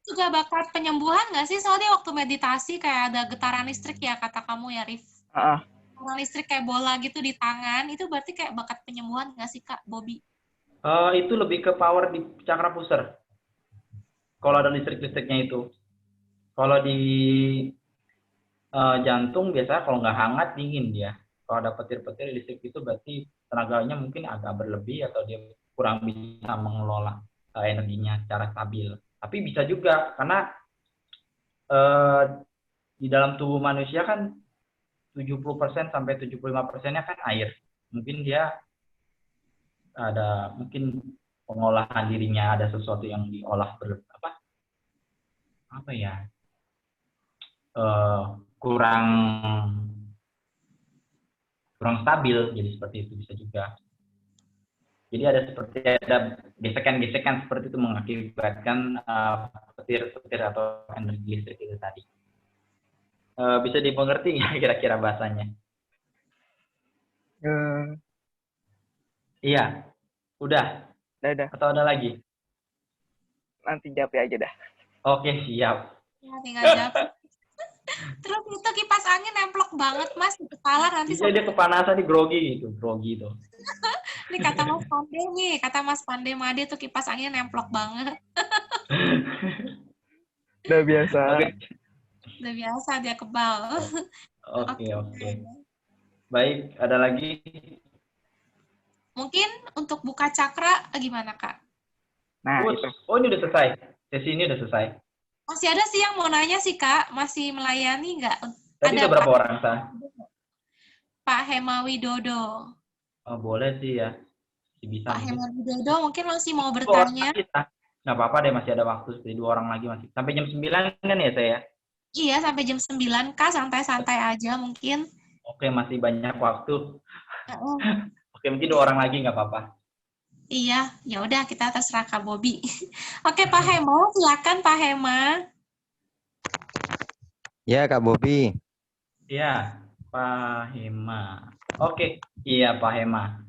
Juga bakat penyembuhan nggak sih? Soalnya waktu meditasi kayak ada getaran listrik ya, kata kamu ya, Rif. Getaran listrik kayak bola gitu di tangan, itu berarti kayak bakat penyembuhan nggak sih, Kak Bobby? Itu lebih ke power di cakra pusar. Kalau ada listrik-listriknya itu. Kalau di jantung biasanya kalau nggak hangat, dingin dia. Kalau ada petir-petir listrik itu berarti tenaganya mungkin agak berlebih atau dia kurang bisa mengelola energinya secara stabil. Tapi bisa juga karena di dalam tubuh manusia kan 70% sampai 75%-nya kan air. Mungkin dia ada mungkin pengolahan dirinya, ada sesuatu yang diolah kurang stabil, jadi seperti itu bisa juga. Jadi ada gesekan-gesekan seperti itu mengakibatkan petir-petir atau energi listrik itu tadi. Bisa dimengerti nggak kira-kira bahasanya? Iya, udah. Atau ada lagi? Nanti japri aja dah. Oke, siap. Ya, tinggal japri. Terus itu kipas angin nemplok banget Mas di kepala nanti. Iya, dia kepanasan, di grogi itu. Ini kata Mas Pandey Made tuh kipas angin nemplok banget. Udah biasa. Okay. Udah biasa dia kebal. Oke. Baik, ada lagi? Mungkin untuk buka cakra gimana Kak? Nah, ini udah selesai. Sesi ini udah selesai. Masih ada sih yang mau nanya sih Kak, masih melayani nggak? Tadi ada berapa orang sah? Pak Hemawi Dodo. Oh, boleh sih ya. Bisa. Pak Hemawi Dodo mungkin masih mau bertanya. Nggak apa-apa deh, masih ada waktu. Seperti 2 orang lagi masih. Sampai jam 9 kan ya saya? Iya, sampai jam 9, Kak. Santai-santai aja mungkin. Oke, masih banyak waktu. Heeh. Oke, mungkin 2 orang lagi nggak apa-apa. Iya, ya udah kita terserah Kak Bobi. Oke, Pak Hemo, silakan Pak Hema. Ya, Kak Bobi. Iya, Pak Hema. Oke, iya Pak Hema.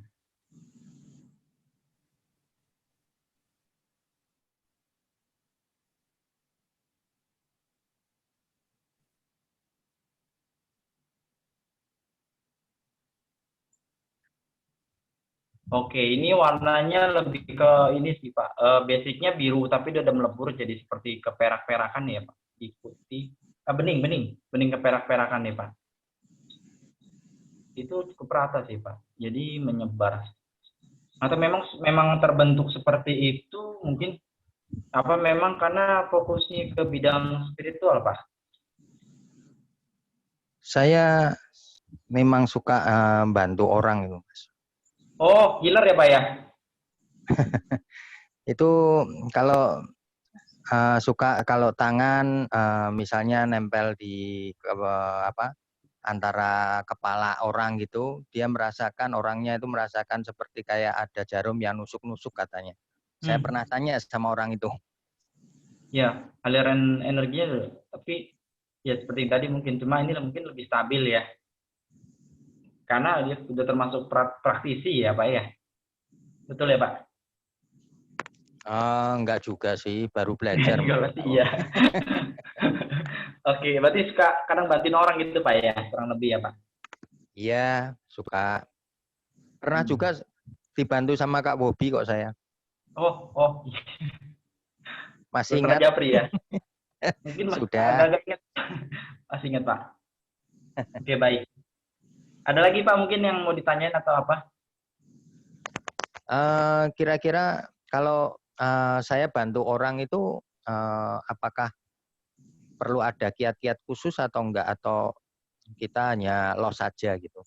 Oke, ini warnanya lebih ke ini sih Pak. Basicnya biru, tapi dia udah melebur jadi seperti keperak-perakan ya Pak. Ikuti bening keperak-perakan ya Pak. Itu cukup rata sih Pak. Jadi menyebar. Atau memang terbentuk seperti itu mungkin apa memang karena fokusnya ke bidang spiritual Pak? Saya memang suka bantu orang itu, Mas. Oh, healer ya Pak ya? Itu kalau suka kalau tangan misalnya nempel di antara kepala orang gitu, dia merasakan, orangnya itu merasakan seperti kayak ada jarum yang nusuk-nusuk katanya. Saya pernah tanya sama orang itu. Ya, aliran energinya, tapi ya seperti tadi mungkin, cuma ini mungkin lebih stabil ya. Karena dia sudah termasuk praktisi ya Pak ya. Betul ya Pak? Enggak juga sih, baru belajar. Iya. Oke, berarti suka kadang bantuin orang gitu Pak ya, kurang lebih ya Pak? Iya, suka. Pernah juga dibantu sama Kak Bobi kok saya. Oh. Masih Dr. ingat? Japri ya? Mungkin Sudah. agak ingat. Masih ingat Pak. Oke, baik. Ada lagi Pak mungkin yang mau ditanyain atau apa? Kira-kira kalau saya bantu orang itu apakah perlu ada kiat-kiat khusus atau enggak, atau kita hanya los saja gitu?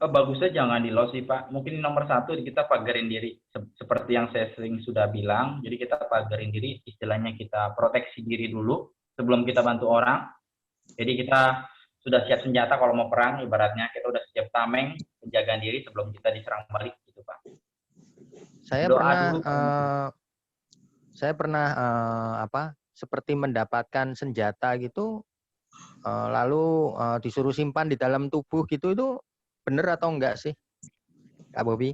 Bagusnya jangan di los sih Pak. Mungkin nomor 1 kita pagarin diri. Seperti yang saya sering sudah bilang, jadi kita pagarin diri, istilahnya kita proteksi diri dulu sebelum kita bantu orang. Jadi kita sudah siap senjata kalau mau perang, ibaratnya kita udah siap tameng, penjagaan diri sebelum kita diserang balik gitu Pak. Saya pernah seperti mendapatkan senjata gitu, lalu disuruh simpan di dalam tubuh gitu, itu benar atau enggak sih, Kak Bobi?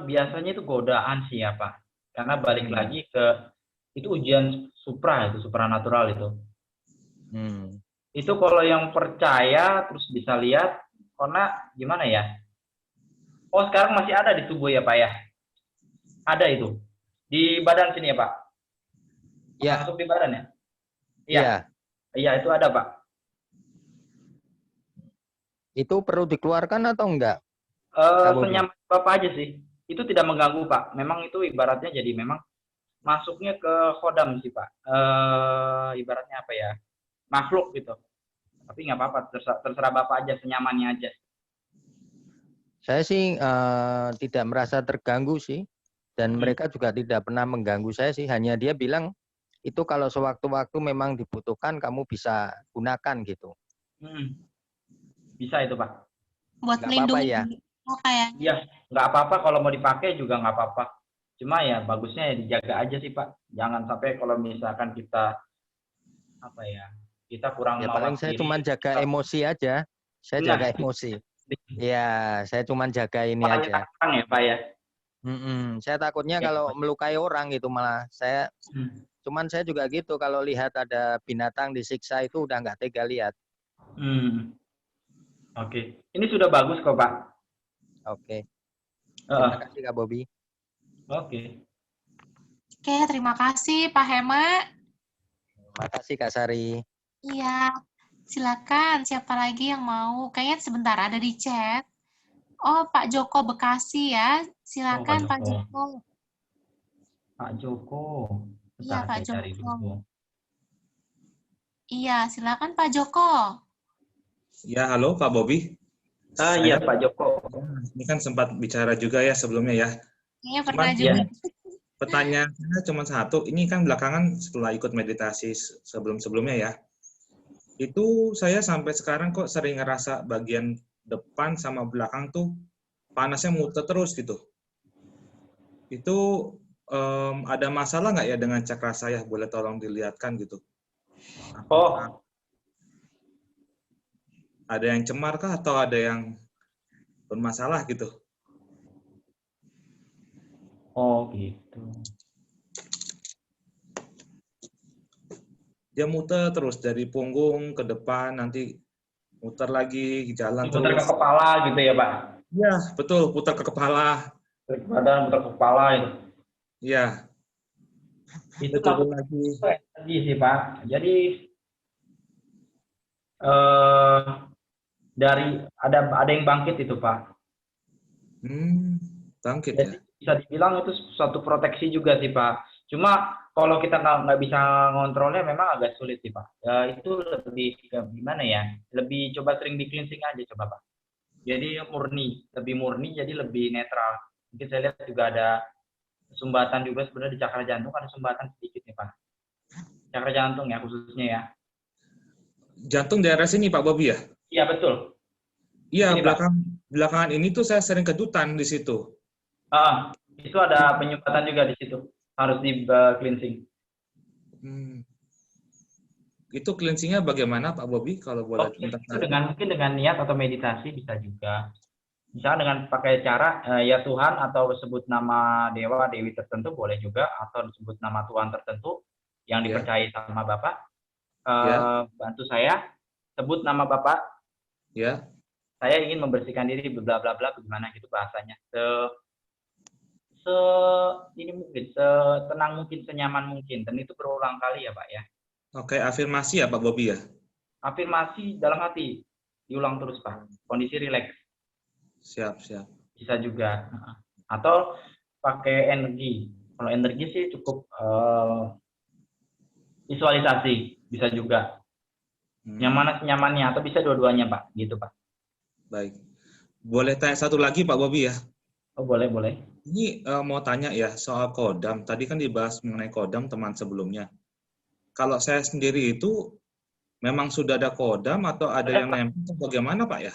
Biasanya itu godaan sih ya Pak, karena balik lagi ke itu ujian supranatural itu. Itu kalau yang percaya terus bisa lihat, karena gimana ya? Oh, sekarang masih ada di tubuh ya Pak ya? Ada itu di badan sini ya Pak? Ya. Masuk di badan ya? Iya. Iya, itu ada Pak. Itu perlu dikeluarkan atau enggak? Senyaman Bapak aja sih. Itu tidak mengganggu Pak. Memang itu ibaratnya jadi memang masuknya ke khodam sih Pak. Ibaratnya apa ya? Makhluk gitu. Tapi nggak apa-apa, terserah Bapak aja, senyamannya aja. Saya sih tidak merasa terganggu sih. Dan mereka juga tidak pernah mengganggu saya sih. Hanya dia bilang, itu kalau sewaktu-waktu memang dibutuhkan, kamu bisa gunakan gitu. Bisa itu Pak. Buat melindungi ya? Iya, nggak apa-apa kalau mau dipakai juga nggak apa-apa. Cuma ya bagusnya ya dijaga aja sih Pak. Jangan sampai kalau misalkan kita apa ya, kita kurang ya paling saya cuma jaga emosi aja. Saya jaga emosi. Ya, saya cuma jaga ini aja. Ya Pak ya. Saya takutnya kalau melukai orang gitu malah saya. Cuman saya juga gitu, kalau lihat ada binatang disiksa itu udah nggak tega lihat. Oke. Ini sudah bagus kok Pak. Oke. Terima kasih Kak Bobi. Oke. Oke, terima kasih Pak Hema. Terima kasih Kak Sari. Iya, silakan. Siapa lagi yang mau? Kayaknya sebentar ada di chat. Oh, Pak Joko Bekasi ya. Silakan Pak Joko. Pak Joko. Iya, Pak Joko. Iya, silakan Pak Joko. Ya, halo Pak Bobi. Iya Pak Joko. Ini kan sempat bicara juga ya sebelumnya ya. Iya, pernah juga. Pertanyaannya cuma satu. Ini kan belakangan setelah ikut meditasi sebelum-sebelumnya ya. Itu saya sampai sekarang kok sering ngerasa bagian depan sama belakang tuh panasnya muter terus gitu. Itu ada masalah nggak ya dengan cakra saya? Boleh tolong dilihatkan gitu. Apakah Oh, ada yang cemar kah atau ada yang bermasalah gitu? oh gitu. Dia muter terus dari punggung ke depan, nanti muter lagi, jalan Putar ke terus. kepala gitu ya, Pak? Ya, betul, putar ke kepala. Putar ke badan, putar ke kepala itu. Ya, Itu turun masuk lagi. energi sih, Pak. Jadi dari ada yang bangkit itu, Pak. Bangkit ya. Jadi bisa dibilang itu suatu proteksi juga sih, Pak. Cuma kalau kita nggak bisa ngontrolnya memang agak sulit sih, Pak. Ya, itu lebih gimana ya? Lebih coba sering di cleansing aja coba, Pak. Jadi lebih murni, jadi lebih netral. Mungkin saya lihat juga ada sumbatan juga sebenarnya di cakra jantung, ada sumbatan sedikit nih, Pak. Cakra jantung ya khususnya ya. Jantung daerah sini Pak Bobi ya? Iya, betul. Iya, Ini, Pak. belakangan ini tuh saya sering kedutan di situ. Itu ada penyumbatan juga di situ. Harus di cleansing. Itu cleansingnya bagaimana Pak Bobi kalau boleh minta Itu mungkin dengan niat atau meditasi bisa juga. Misalnya dengan pakai cara ya Tuhan atau sebut nama dewa dewi tertentu boleh juga, atau disebut nama Tuhan tertentu yang dipercayai sama Bapak. Bantu saya sebut nama Bapak. Ya. Saya ingin membersihkan diri bla bla bla bagaimana gitu bahasanya. Ini mungkin setenang mungkin, senyaman mungkin, dan itu berulang kali ya, Pak ya. Oke, afirmasi ya Pak Bobi ya? Afirmasi dalam hati, diulang terus Pak. Kondisi rileks. Siap. Bisa juga. Atau pakai energi. Kalau energi sih cukup visualisasi, bisa juga. Yang mana senyamannya, atau bisa dua-duanya Pak, gitu Pak. Baik. Boleh tanya satu lagi Pak Bobi ya? Oh, boleh. Ini mau tanya ya soal kodam. Tadi kan dibahas mengenai kodam teman sebelumnya. Kalau saya sendiri itu memang sudah ada kodam atau ada yang nempel, bagaimana Pak ya?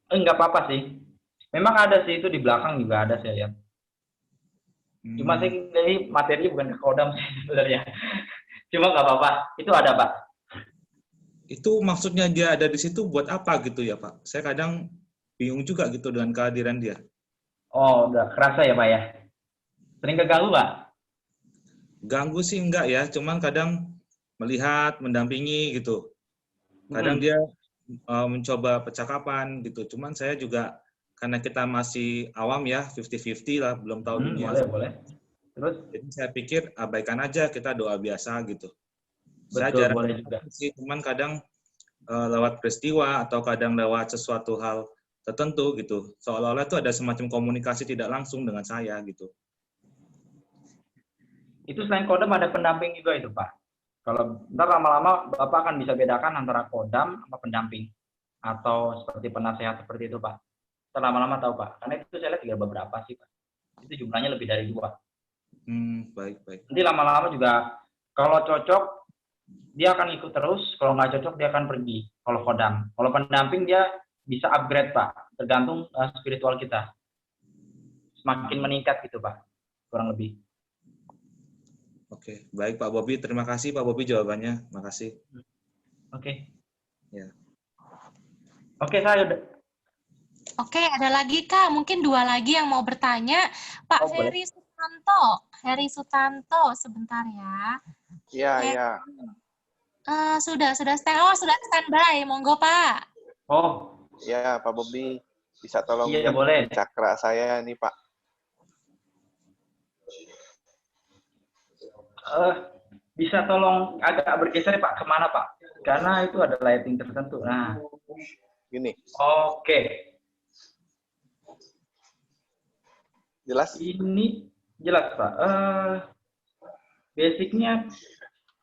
Enggak apa-apa sih. Memang ada sih, itu di belakang juga ada saya lihat. Cuma sih ini materi bukan ke kodam sih sebenarnya. Cuma nggak apa-apa, itu ada Pak. Itu maksudnya dia ada di situ buat apa gitu ya Pak? Saya kadang bingung juga gitu dengan kehadiran dia. Oh, udah kerasa ya Pak ya? Sering keganggu Pak? Ganggu sih enggak ya, cuman kadang melihat, mendampingi gitu. Kadang dia mencoba percakapan gitu. Cuman saya juga karena kita masih awam ya, 50-50 lah, belum tahu dunia. Boleh. Terus? Jadi saya pikir abaikan aja, kita doa biasa gitu. Betul, saya jarang boleh juga sih, cuman kadang lewat peristiwa atau kadang lewat sesuatu hal tertentu gitu. Seolah-olah itu ada semacam komunikasi tidak langsung dengan saya gitu. Itu selain kodam ada pendamping juga itu Pak. Kalau ntar lama-lama Bapak akan bisa bedakan antara kodam sama pendamping. Atau seperti penasehat seperti itu Pak. Ntar lama-lama tahu Pak. Karena itu saya lihat tinggal beberapa sih Pak. Itu jumlahnya lebih dari 2. Baik. Nanti lama-lama juga kalau cocok dia akan ikut terus. Kalau nggak cocok dia akan pergi. Kalau kodam. Kalau pendamping dia bisa upgrade Pak. Tergantung spiritual kita. Semakin meningkat gitu Pak. Kurang lebih. Oke, baik Pak Bobi. Terima kasih Pak Bobi jawabannya. Makasih. Oke. Ya. Oke, saya udah. Oke, ada lagi Kak. Mungkin 2 lagi yang mau bertanya. Pak Ferry Sutanto. Heri Sutanto, sebentar ya. Iya. Sudah standby. Monggo Pak. Oh. Ya, Pak Bobi. Bisa tolong boleh. cakra saya nih Pak. Bisa tolong agak bergeser Pak, kemana Pak? Karena itu ada lighting tertentu. Nah, gini. Oke. Jelas? Ini jelas Pak. Basicnya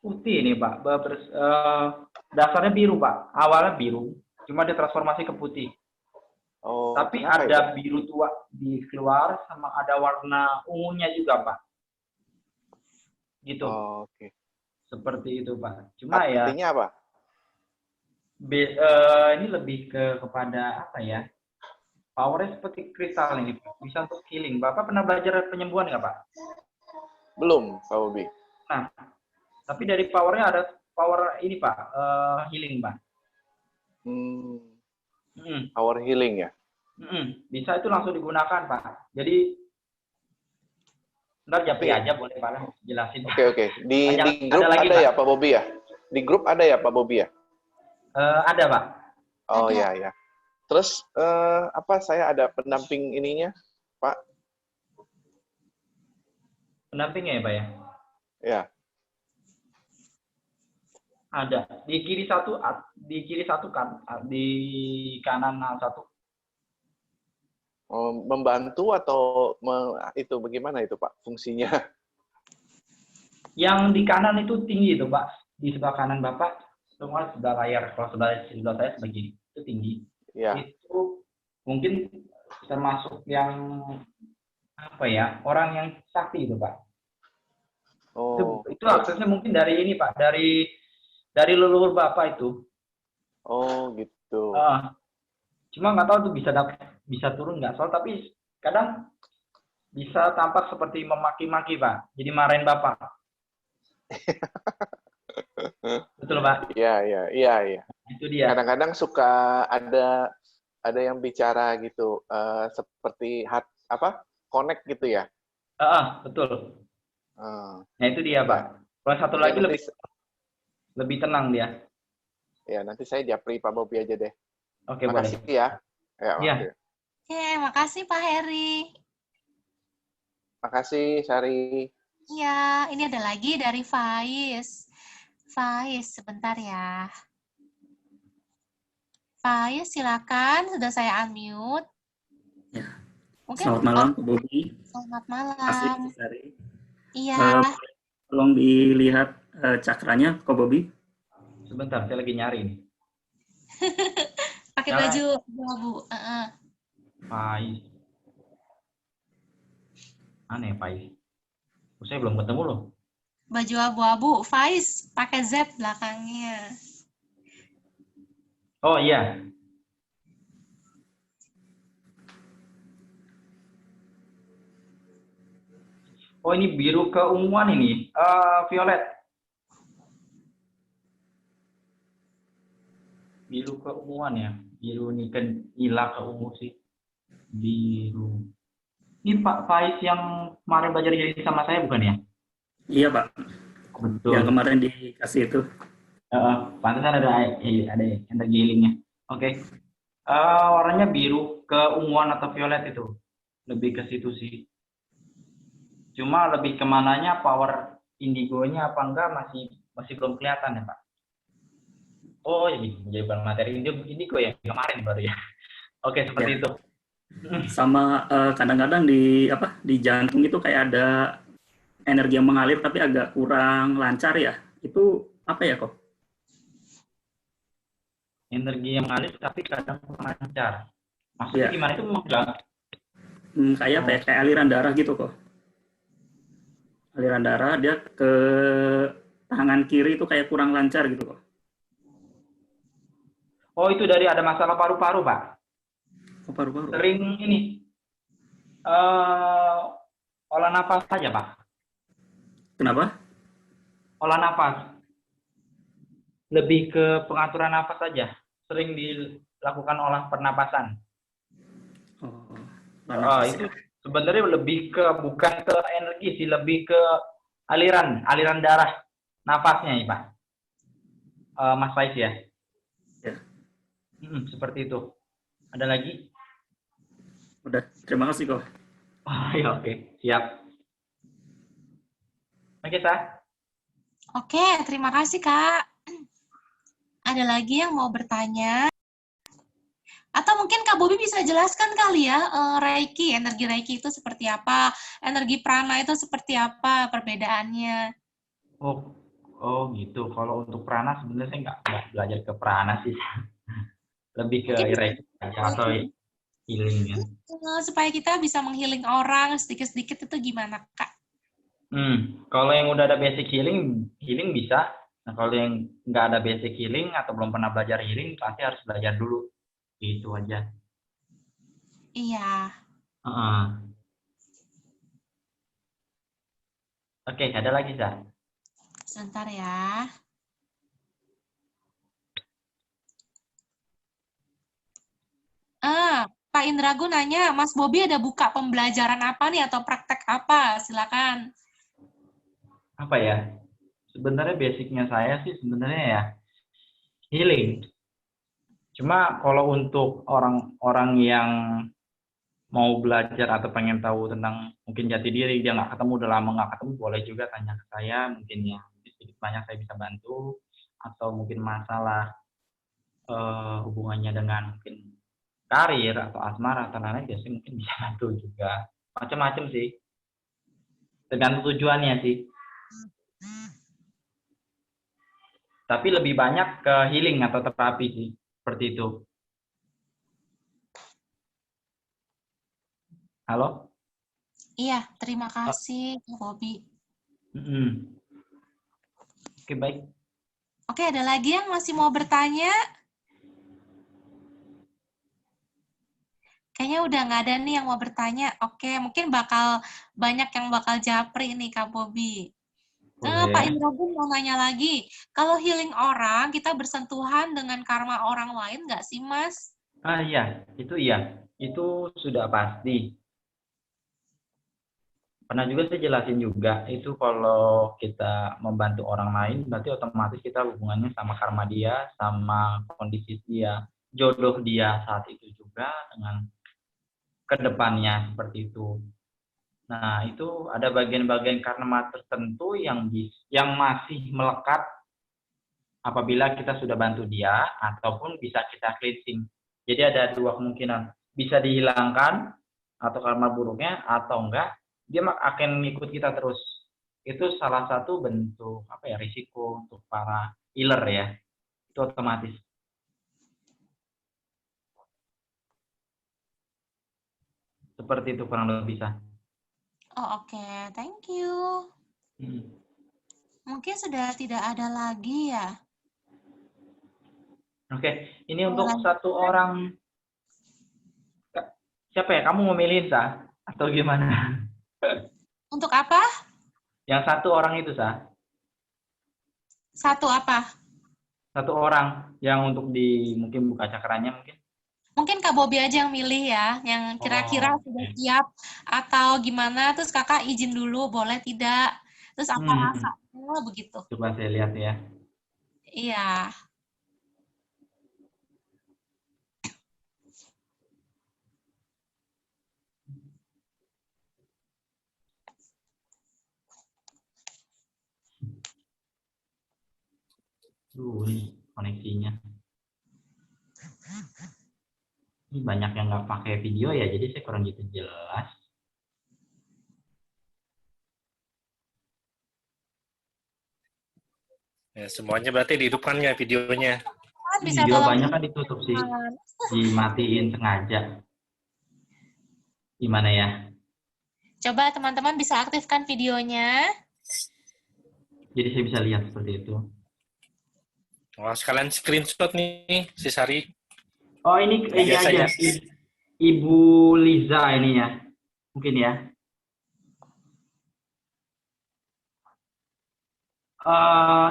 putih nih Pak. Dasarnya biru Pak. Awalnya biru, cuma dia transformasi ke putih. Oh. Tapi ada biru tua di keluar, sama ada warna ungunya juga Pak. gitu. Oh, oke. Seperti itu, Pak. Cuma ya Artinya apa? ini lebih kepada apa ya? Powernya seperti kristal ini, Pak. Bisa untuk healing. Bapak pernah belajar penyembuhan nggak, Pak? Belum, Pak Bobi. Nah, tapi dari powernya ada power ini, Pak, healing, Pak. Power healing ya? Bisa itu langsung digunakan, Pak. Jadi, ntar japri aja boleh, Pak, jelasin. Oke. Di grup lagi, ada Pak. ya, Pak Bobi ya? Di grup ada ya, Pak Bobi ya? Ada, Pak. Oh, ya. Terus, saya ada pendamping ininya, Pak? Pendampingnya ya, Pak ya? Ya. Ada. Di kiri satu kan, di kanan satu. Membantu atau itu bagaimana itu, Pak, fungsinya? Yang di kanan itu tinggi itu, Pak. Di sebelah kanan Bapak, semua sebelah layar. Kalau sebelah saya sebegini, itu tinggi. Ya. Itu mungkin termasuk yang apa ya, orang yang sakti itu, Pak. Oh. Itu aksesnya mungkin dari ini, Pak, dari leluhur Bapak itu. Oh, gitu. Cuma nggak tahu tuh bisa turun nggak, soal tapi kadang bisa tampak seperti memaki-maki, Pak. Jadi marahin Bapak. Betul, Pak? Iya. Itu dia. Kadang-kadang suka ada yang bicara gitu, seperti connect gitu ya? Betul. Nah, itu dia, Pak. Kalau satu lagi lebih tenang dia. Ya, nanti saya japri Pak Bobi aja deh. Oke, makasih boleh. Ya. Iya. Oke, makasih Pak Heri. Makasih, Sari. Iya, ini ada lagi dari Faiz. Faiz, sebentar ya. Faiz, silakan. Sudah saya unmute. Ya. Mungkin, Selamat malam, Pak Bobi. Selamat malam. Terima kasih, Sari. Iya. Tolong dilihat cakranya, Pak Bobi. Sebentar, saya lagi nyari nih. Pakai baju abu-abu. Faiz. Mana ya, Faiz? Saya belum ketemu loh. Baju abu-abu. Faiz, pakai Z belakangnya. Oh iya. Oh, ini biru keunguan ini. Violet. Biru keunguan ya. Biru ini kan nila keungu sih. Biru. Ini Pak Faiz yang kemarin belajar jadi sama saya bukan ya? Iya, Pak. Betul. Yang kemarin dikasih itu. Pantesan ada energi healingnya. Oke. Warnanya biru keunguan atau violet itu. Lebih ke situ sih. Cuma lebih kemananya power indigonya apa enggak masih belum kelihatan ya, Pak. Oh, jadi bukan materi indigo ya kemarin baru ya. Oke, seperti itu. Sama kadang-kadang di jantung itu kayak ada energi yang mengalir tapi agak kurang lancar ya. Itu apa ya, kok? Energi yang mengalir tapi kadang kurang lancar. Maksudnya gimana itu enggak? Kayak aliran darah gitu kok. Aliran darah dia ke tangan kiri itu kayak kurang lancar gitu kok. Oh, itu dari ada masalah paru-paru, Pak. Paru-paru. Sering ini olah nafas saja, Pak. Kenapa? Olah nafas. Lebih ke pengaturan nafas saja. Sering dilakukan olah pernapasan. Itu sebenarnya lebih ke bukan ke energi sih, lebih ke aliran darah nafasnya ya, Pak. Mas Faiz ya. Ya. Seperti itu. Ada lagi? Udah, terima kasih kok. Ya, oke, siap. Oke, Sa. Oke, terima kasih, Kak. Ada lagi yang mau bertanya? Atau mungkin Kak Bobi bisa jelaskan kali ya, Reiki, energi Reiki itu seperti apa, energi prana itu seperti apa perbedaannya? Oh gitu. Kalau untuk prana sebenarnya saya nggak belajar ke prana sih. Lebih ke Reiki atau healing ya. Supaya kita bisa menghealing orang sedikit-sedikit itu gimana, Kak? Kalau yang udah ada basic healing, healing bisa. Nah, kalau yang nggak ada basic healing atau belum pernah belajar healing, pasti harus belajar dulu. Gitu aja. Iya. Oke, ada lagi, Sa? Sebentar ya. Pak Indragun nanya, Mas Bobi ada buka pembelajaran apa nih atau praktek apa? Silakan. Apa ya? Sebenarnya basicnya saya sih sebenarnya ya healing. Cuma kalau untuk orang-orang yang mau belajar atau pengen tahu tentang mungkin jati diri, dia nggak ketemu, udah lama nggak ketemu, boleh juga tanya ke saya, mungkin ya sedikit banyak saya bisa bantu, atau mungkin masalah hubungannya dengan mungkin karir atau asmara atau lain-lain, biasanya mungkin bisa bantu juga. Macam-macam sih. Tergantung tujuannya sih. Tapi lebih banyak ke healing atau terapi sih, seperti itu. Halo? Iya, terima kasih, Pak Bobi. Oke, baik. Oke, ada lagi yang masih mau bertanya? Kayaknya udah nggak ada nih yang mau bertanya. Oke, mungkin banyak yang bakal japri nih, Kak Bobi. Pak Indragun mau nanya lagi. Kalau healing orang, kita bersentuhan dengan karma orang lain nggak sih, Mas? Iya. Itu sudah pasti. Pernah juga saya jelasin juga, itu kalau kita membantu orang lain, berarti otomatis kita hubungannya sama karma dia, sama kondisi dia, jodoh dia saat itu juga dengan kedepannya, seperti itu. Nah, itu ada bagian-bagian karma tertentu yang masih melekat apabila kita sudah bantu dia, ataupun bisa kita cleansing. Jadi ada dua kemungkinan, bisa dihilangkan, atau karma buruknya, atau enggak, dia akan mengikut kita terus. Itu salah satu bentuk risiko untuk para healer ya. Itu otomatis. Seperti itu kurang lebih bisa. Oh, oke. Thank you. Mungkin sudah tidak ada lagi ya. Oke, ini untuk satu orang. Siapa ya? Kamu mau milihin, Sa? Atau gimana? Untuk apa? Yang satu orang itu, Sa. Satu apa? Satu orang yang untuk mungkin buka cakranya mungkin. Mungkin Kak Bobi aja yang milih ya, yang kira-kira sudah siap atau gimana, terus kakak izin dulu, boleh tidak? Terus apa rasanya begitu? Coba saya lihat ya. Iya. Ini koneksinya. Ini banyak yang nggak pakai video ya, jadi saya kurang gitu jelas. Ya, semuanya berarti dihidupkan ya videonya. Video banyak kan ditutup sih, dimatiin sengaja. Gimana ya? Coba teman-teman bisa aktifkan videonya. Jadi saya bisa lihat seperti itu. Wah, sekalian screenshot nih, si Sari. Oh, ini aja. Ibu Liza ini ya. Mungkin ya.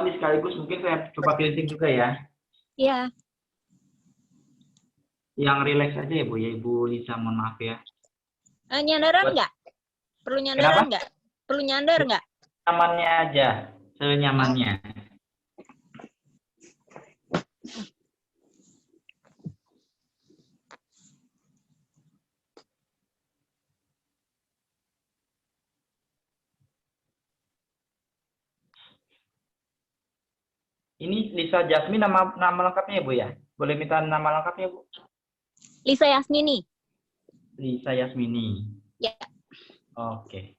Ini sekaligus mungkin saya coba cleansing juga ya. Iya. Yang relax aja ya, Bu, ya, Ibu Liza, mohon maaf ya. Nyandaran nggak? Perlu nyandaran nggak? Perlu nyandar nggak? Nyamannya aja, senyamannya. Ini Lisa Jasmine nama lengkapnya ya, Bu ya? Boleh minta nama lengkapnya, Bu? Lisa Yasmini. Lisa Yasmini. Ya. Oke.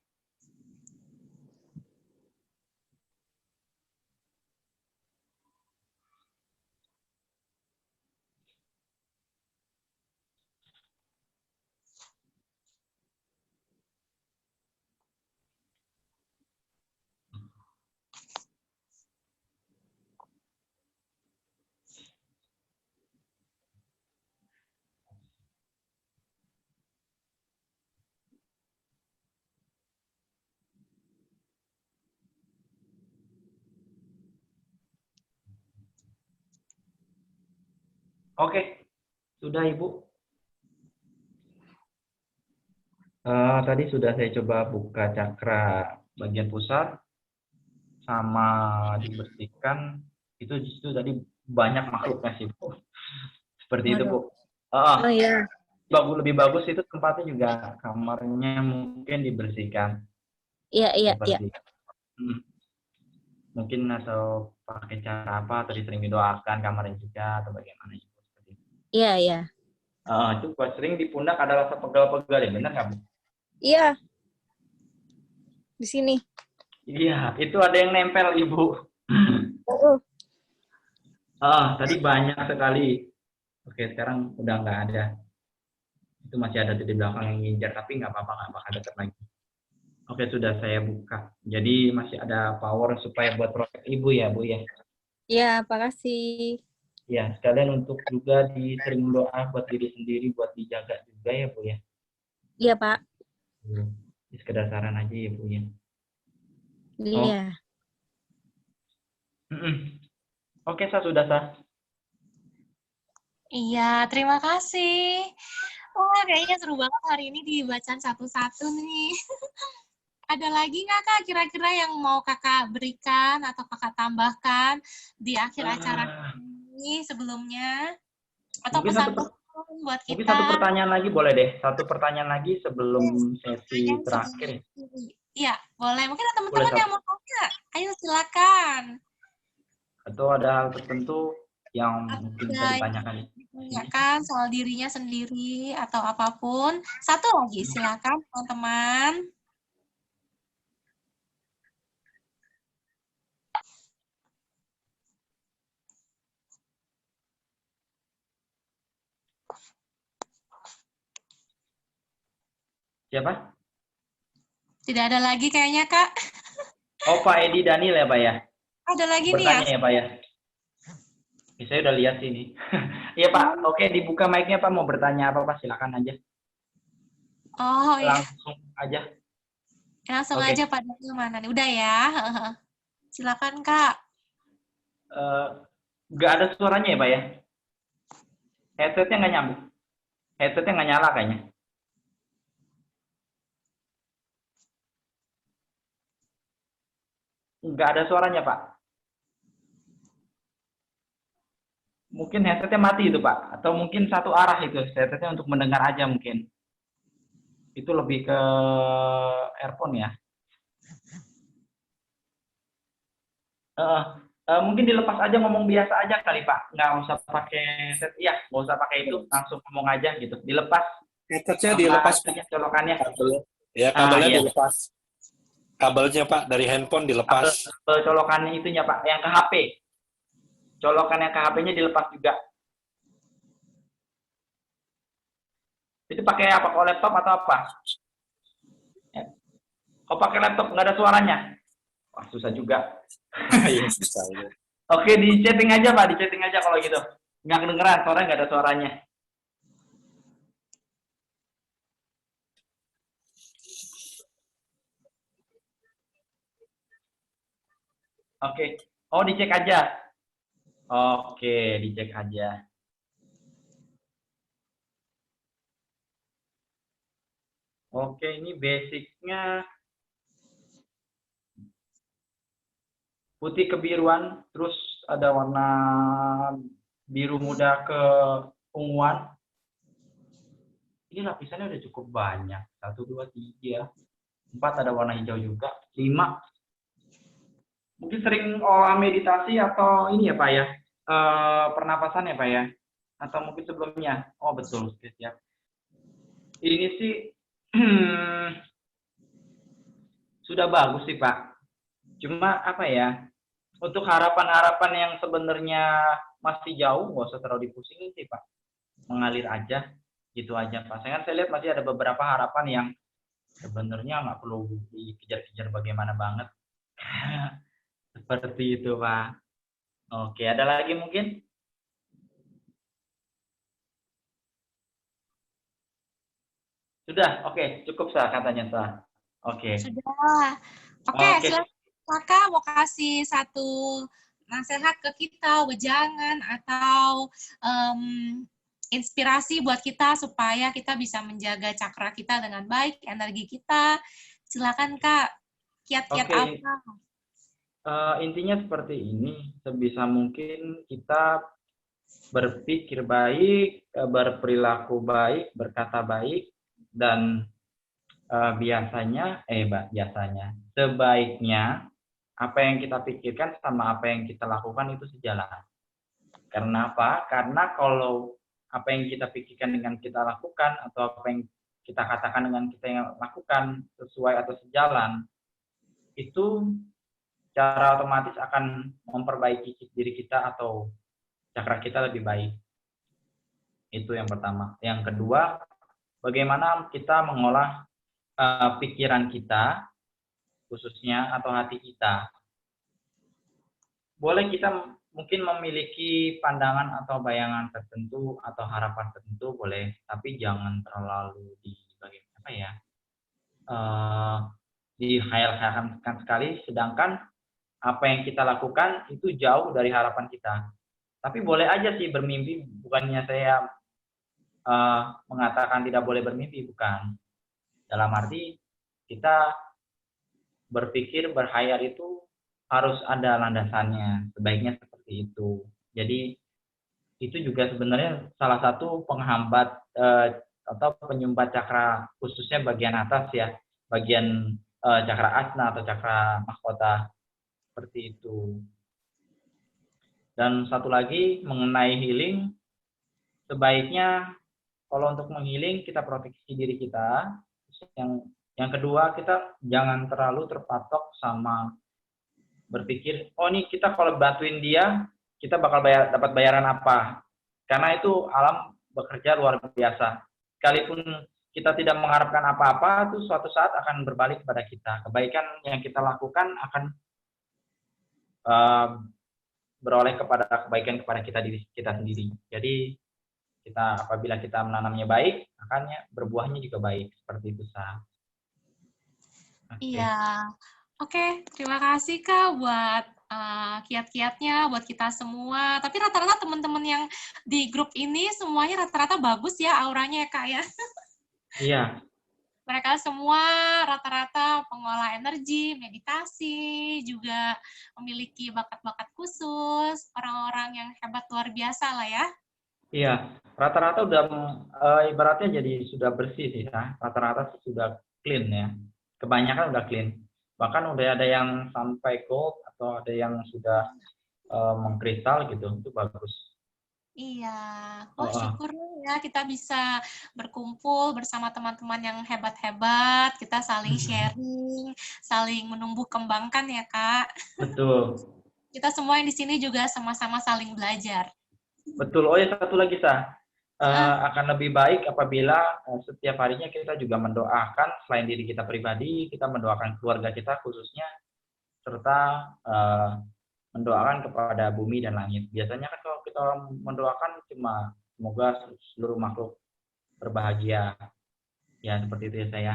Oke, sudah Ibu. Tadi sudah saya coba buka cakra bagian pusat, sama dibersihkan. Itu justru tadi banyak makhluknya sih, Bu. Seperti itu, Bu. Oh iya. Lebih bagus itu tempatnya juga, kamarnya mungkin dibersihkan. Iya. Seperti mungkin atau pakai cara apa, atau sering didoakan kamarnya juga, atau bagaimana juga. Iya. Itu buat sering di pundak ada rasa pegal-pegal, ya benar nggak, Bu? Iya. Di sini. Iya, itu ada yang nempel, Ibu. Tadi banyak sekali. Oke, sekarang udah nggak ada. Itu masih ada di belakang yang nginjar, tapi nggak apa-apa, nggak bakal dekat lagi. Oke, sudah saya buka. Jadi masih ada power supaya buat proyek Ibu ya, Bu ya? Iya, makasih. Ya, sekalian untuk juga sering doa buat diri sendiri, buat dijaga juga ya, Bu ya? Iya, Pak. Sekedar saran aja ya, Bu ya? Iya. Oke, sudah, Sa. Iya, terima kasih. Wah, kayaknya seru banget hari ini dibacaan satu-satu nih. Ada lagi nggak, Kak, kira-kira yang mau Kakak berikan atau Kakak tambahkan di akhir acara ini sebelumnya? Atau pesan buat kita? Mungkin satu pertanyaan lagi boleh deh. Satu pertanyaan lagi sebelum sesi terakhir. Iya, boleh. Mungkin ada teman-teman yang mau tanya. Ayo, silakan. Atau ada hal tertentu yang mungkin bisa ditanyakan. Tanyakan soal dirinya sendiri atau apapun. Satu lagi, silakan teman-teman. Siapa? Tidak ada lagi kayaknya, Kak. Oh, Pak Edi Daniel ya, Pak ya? Ada lagi nih ya? Bertanya ya, Pak ya? Saya udah lihat sini. Iya, Pak. Oke, dibuka mic-nya, Pak. Mau bertanya apa, Pak? Silakan aja. Oh, iya. Langsung aja. Langsung aja, Pak Daniel mana nih? Udah ya. Silakan, Kak. Nggak ada suaranya ya, Pak ya? Headset-nya nggak nyambung. Headset-nya nggak nyala kayaknya. Nggak ada suaranya, Pak. Mungkin headset-nya mati itu, Pak. Atau mungkin satu arah itu. Headset-nya untuk mendengar aja mungkin. Itu lebih ke earphone ya. Mungkin dilepas aja, ngomong biasa aja kali, Pak. Nggak usah pakai headset. Iya, nggak usah pakai itu. Langsung ngomong aja gitu. Dilepas. Headset-nya dilepas. Colokannya. Kabelnya dilepas. Kabelnya, Pak, dari handphone dilepas. Colokannya itunya, Pak, yang ke HP. Colokan yang ke HP-nya dilepas juga. Itu pakai apa? Kalau laptop atau apa? Kalau pakai laptop nggak ada suaranya? Wah, susah juga. Oke, di chatting aja, Pak. Di chatting aja kalau gitu. Nggak kedengeran, soalnya nggak ada suaranya. Oke. Oh, dicek aja. Oke, dicek aja. Oke, ini basicnya putih kebiruan, terus ada warna biru muda ke unguan. Ini lapisannya udah cukup banyak. 1, 2, 3, 4, ada warna hijau juga. 5. Mungkin sering olah meditasi atau ini ya, Pak ya? Pernapasan ya, Pak ya? Atau mungkin sebelumnya? Oh, betul. Siap. Ini sih sudah bagus sih, Pak. Cuma apa ya? Untuk harapan-harapan yang sebenarnya masih jauh, nggak usah terlalu dipusingin sih, Pak. Mengalir aja, gitu aja, Pak. Saya lihat masih ada beberapa harapan yang sebenarnya nggak perlu dikejar-kejar bagaimana banget. Seperti itu, Pak. Oke, ada lagi mungkin? Sudah, oke, cukup Sa katanya Sa. Oke. Sudah. Oke, silakan Kakak mau kasih satu nasihat ke kita, wejangan atau inspirasi buat kita supaya kita bisa menjaga cakra kita dengan baik, energi kita. Silakan Kak, kiat-kiat Oke. apa? Intinya seperti ini, sebisa mungkin kita berpikir baik, berperilaku baik, berkata baik, dan sebaiknya apa yang kita pikirkan sama apa yang kita lakukan itu sejalan. Karena apa? Karena kalau apa yang kita pikirkan dengan kita lakukan atau apa yang kita katakan dengan kita yang lakukan sesuai atau sejalan, itu secara otomatis akan memperbaiki diri kita atau cakra kita lebih baik. Itu yang pertama. Yang kedua, bagaimana kita mengolah pikiran kita, khususnya atau hati kita. Boleh kita mungkin memiliki pandangan atau bayangan tertentu atau harapan tertentu boleh, tapi jangan terlalu dihayal-hayalkan sekali, sedangkan apa yang kita lakukan itu jauh dari harapan kita. Tapi boleh aja sih bermimpi, bukannya saya mengatakan tidak boleh bermimpi, bukan. Dalam arti kita berpikir, berhayal itu harus ada landasannya, sebaiknya seperti itu. Jadi itu juga sebenarnya salah satu penghambat atau penyumbat cakra, khususnya bagian atas ya, bagian cakra asna atau cakra mahkota, seperti itu. Dan satu lagi mengenai healing, sebaiknya kalau untuk menghealing kita proteksi diri kita. Yang kedua, kita jangan terlalu terpatok sama berpikir, oh nih kita kalau bantuin dia, kita bakal dapat bayaran apa. Karena itu alam bekerja luar biasa. Sekalipun kita tidak mengharapkan apa-apa, itu suatu saat akan berbalik kepada kita. Kebaikan yang kita lakukan akan beroleh kepada kebaikan kepada kita sendiri. Jadi apabila kita menanamnya baik, akannya berbuahnya juga baik. Seperti itu, Sa. Iya. Oke, terima kasih Kak buat kiat-kiatnya buat kita semua. Tapi rata-rata teman-teman yang di grup ini semuanya rata-rata bagus ya auranya ya Kak ya. Iya. Mereka semua rata-rata pengolah energi, meditasi, juga memiliki bakat-bakat khusus, orang-orang yang hebat luar biasa lah ya. Iya, rata-rata udah ibaratnya jadi sudah bersih sih ya. Rata-rata sudah clean ya. Kebanyakan udah clean. Bahkan udah ada yang sampai gold atau ada yang sudah mengkristal gitu. Itu bagus. Iya. Syukur ya kita bisa berkumpul bersama teman-teman yang hebat-hebat, kita saling sharing, saling menumbuh kembangkan ya, Kak. Betul. Kita semua yang di sini juga sama-sama saling belajar. Betul. Oh ya, satu lagi, Sa. Akan lebih baik apabila setiap harinya kita juga mendoakan, selain diri kita pribadi, kita mendoakan keluarga kita khususnya, serta mendoakan kepada bumi dan langit. Biasanya kan kalau kita mendoakan cuma semoga seluruh makhluk berbahagia. Ya, seperti itu ya saya.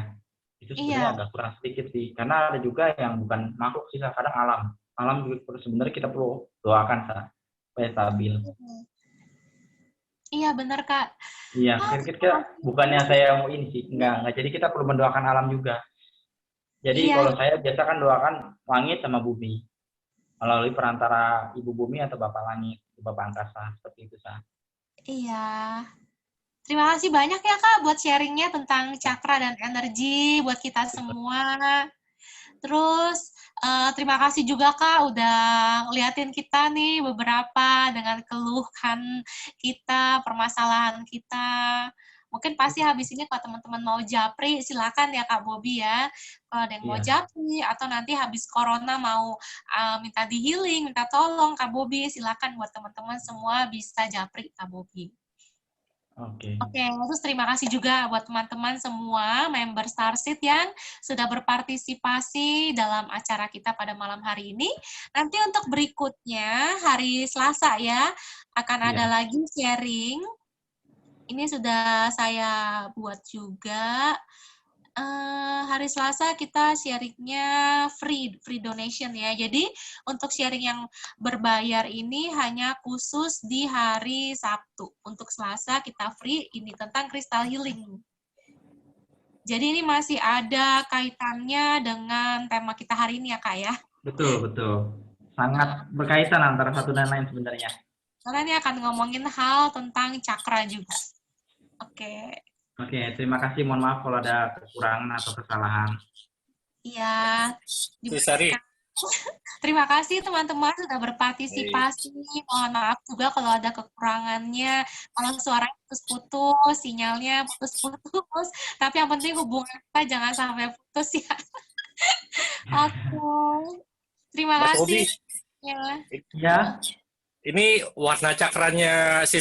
Itu sebenarnya agak kurang sedikit sih. Karena ada juga yang bukan makhluk sih, kadang alam. Alam juga sebenarnya kita perlu doakan, Sa, supaya stabil. Iya, benar, Kak. Iya, kira-kira bukannya saya mau ini sih. Enggak. Jadi kita perlu mendoakan alam juga. Jadi kalau saya biasa kan doakan langit sama bumi. Melalui perantara Ibu Bumi atau Bapak Langit, Bapak Angkasa, seperti itu, Sa. Iya. Terima kasih banyak ya, Kak, buat sharingnya tentang cakra dan energi buat kita semua. Terus, terima kasih juga, Kak, udah ngeliatin kita nih beberapa dengan keluhan kita, permasalahan kita. Mungkin pasti habis ini kalau teman-teman mau japri, silakan ya Kak Bobby ya. Kalau ada yang mau japri, atau nanti habis corona mau minta di healing, minta tolong Kak Bobby, silakan buat teman-teman semua bisa japri Kak Bobby. Oke. Terus terima kasih juga buat teman-teman semua member Starseed yang sudah berpartisipasi dalam acara kita pada malam hari ini. Nanti untuk berikutnya, hari Selasa ya, akan ada lagi sharing. Ini sudah saya buat juga. hari Selasa kita sharingnya free donation ya. Jadi untuk sharing yang berbayar ini hanya khusus di hari Sabtu. Untuk Selasa kita free, ini tentang crystal healing. Jadi ini masih ada kaitannya dengan tema kita hari ini ya Kak ya. Betul, betul. Sangat berkaitan antara satu dan lain sebenarnya. Karena ini akan ngomongin hal tentang cakra juga. Oke. Oke, terima kasih. Mohon maaf kalau ada kekurangan atau kesalahan. Iya. Sari. Terima kasih teman-teman sudah berpartisipasi. Mohon maaf juga kalau ada kekurangannya. Kalau suaranya putus-putus, sinyalnya putus-putus. Tapi yang penting hubungan kita jangan sampai putus ya. Oke. Terima Mas kasih. Obi. Ya. Ya. Ini warna cakranya si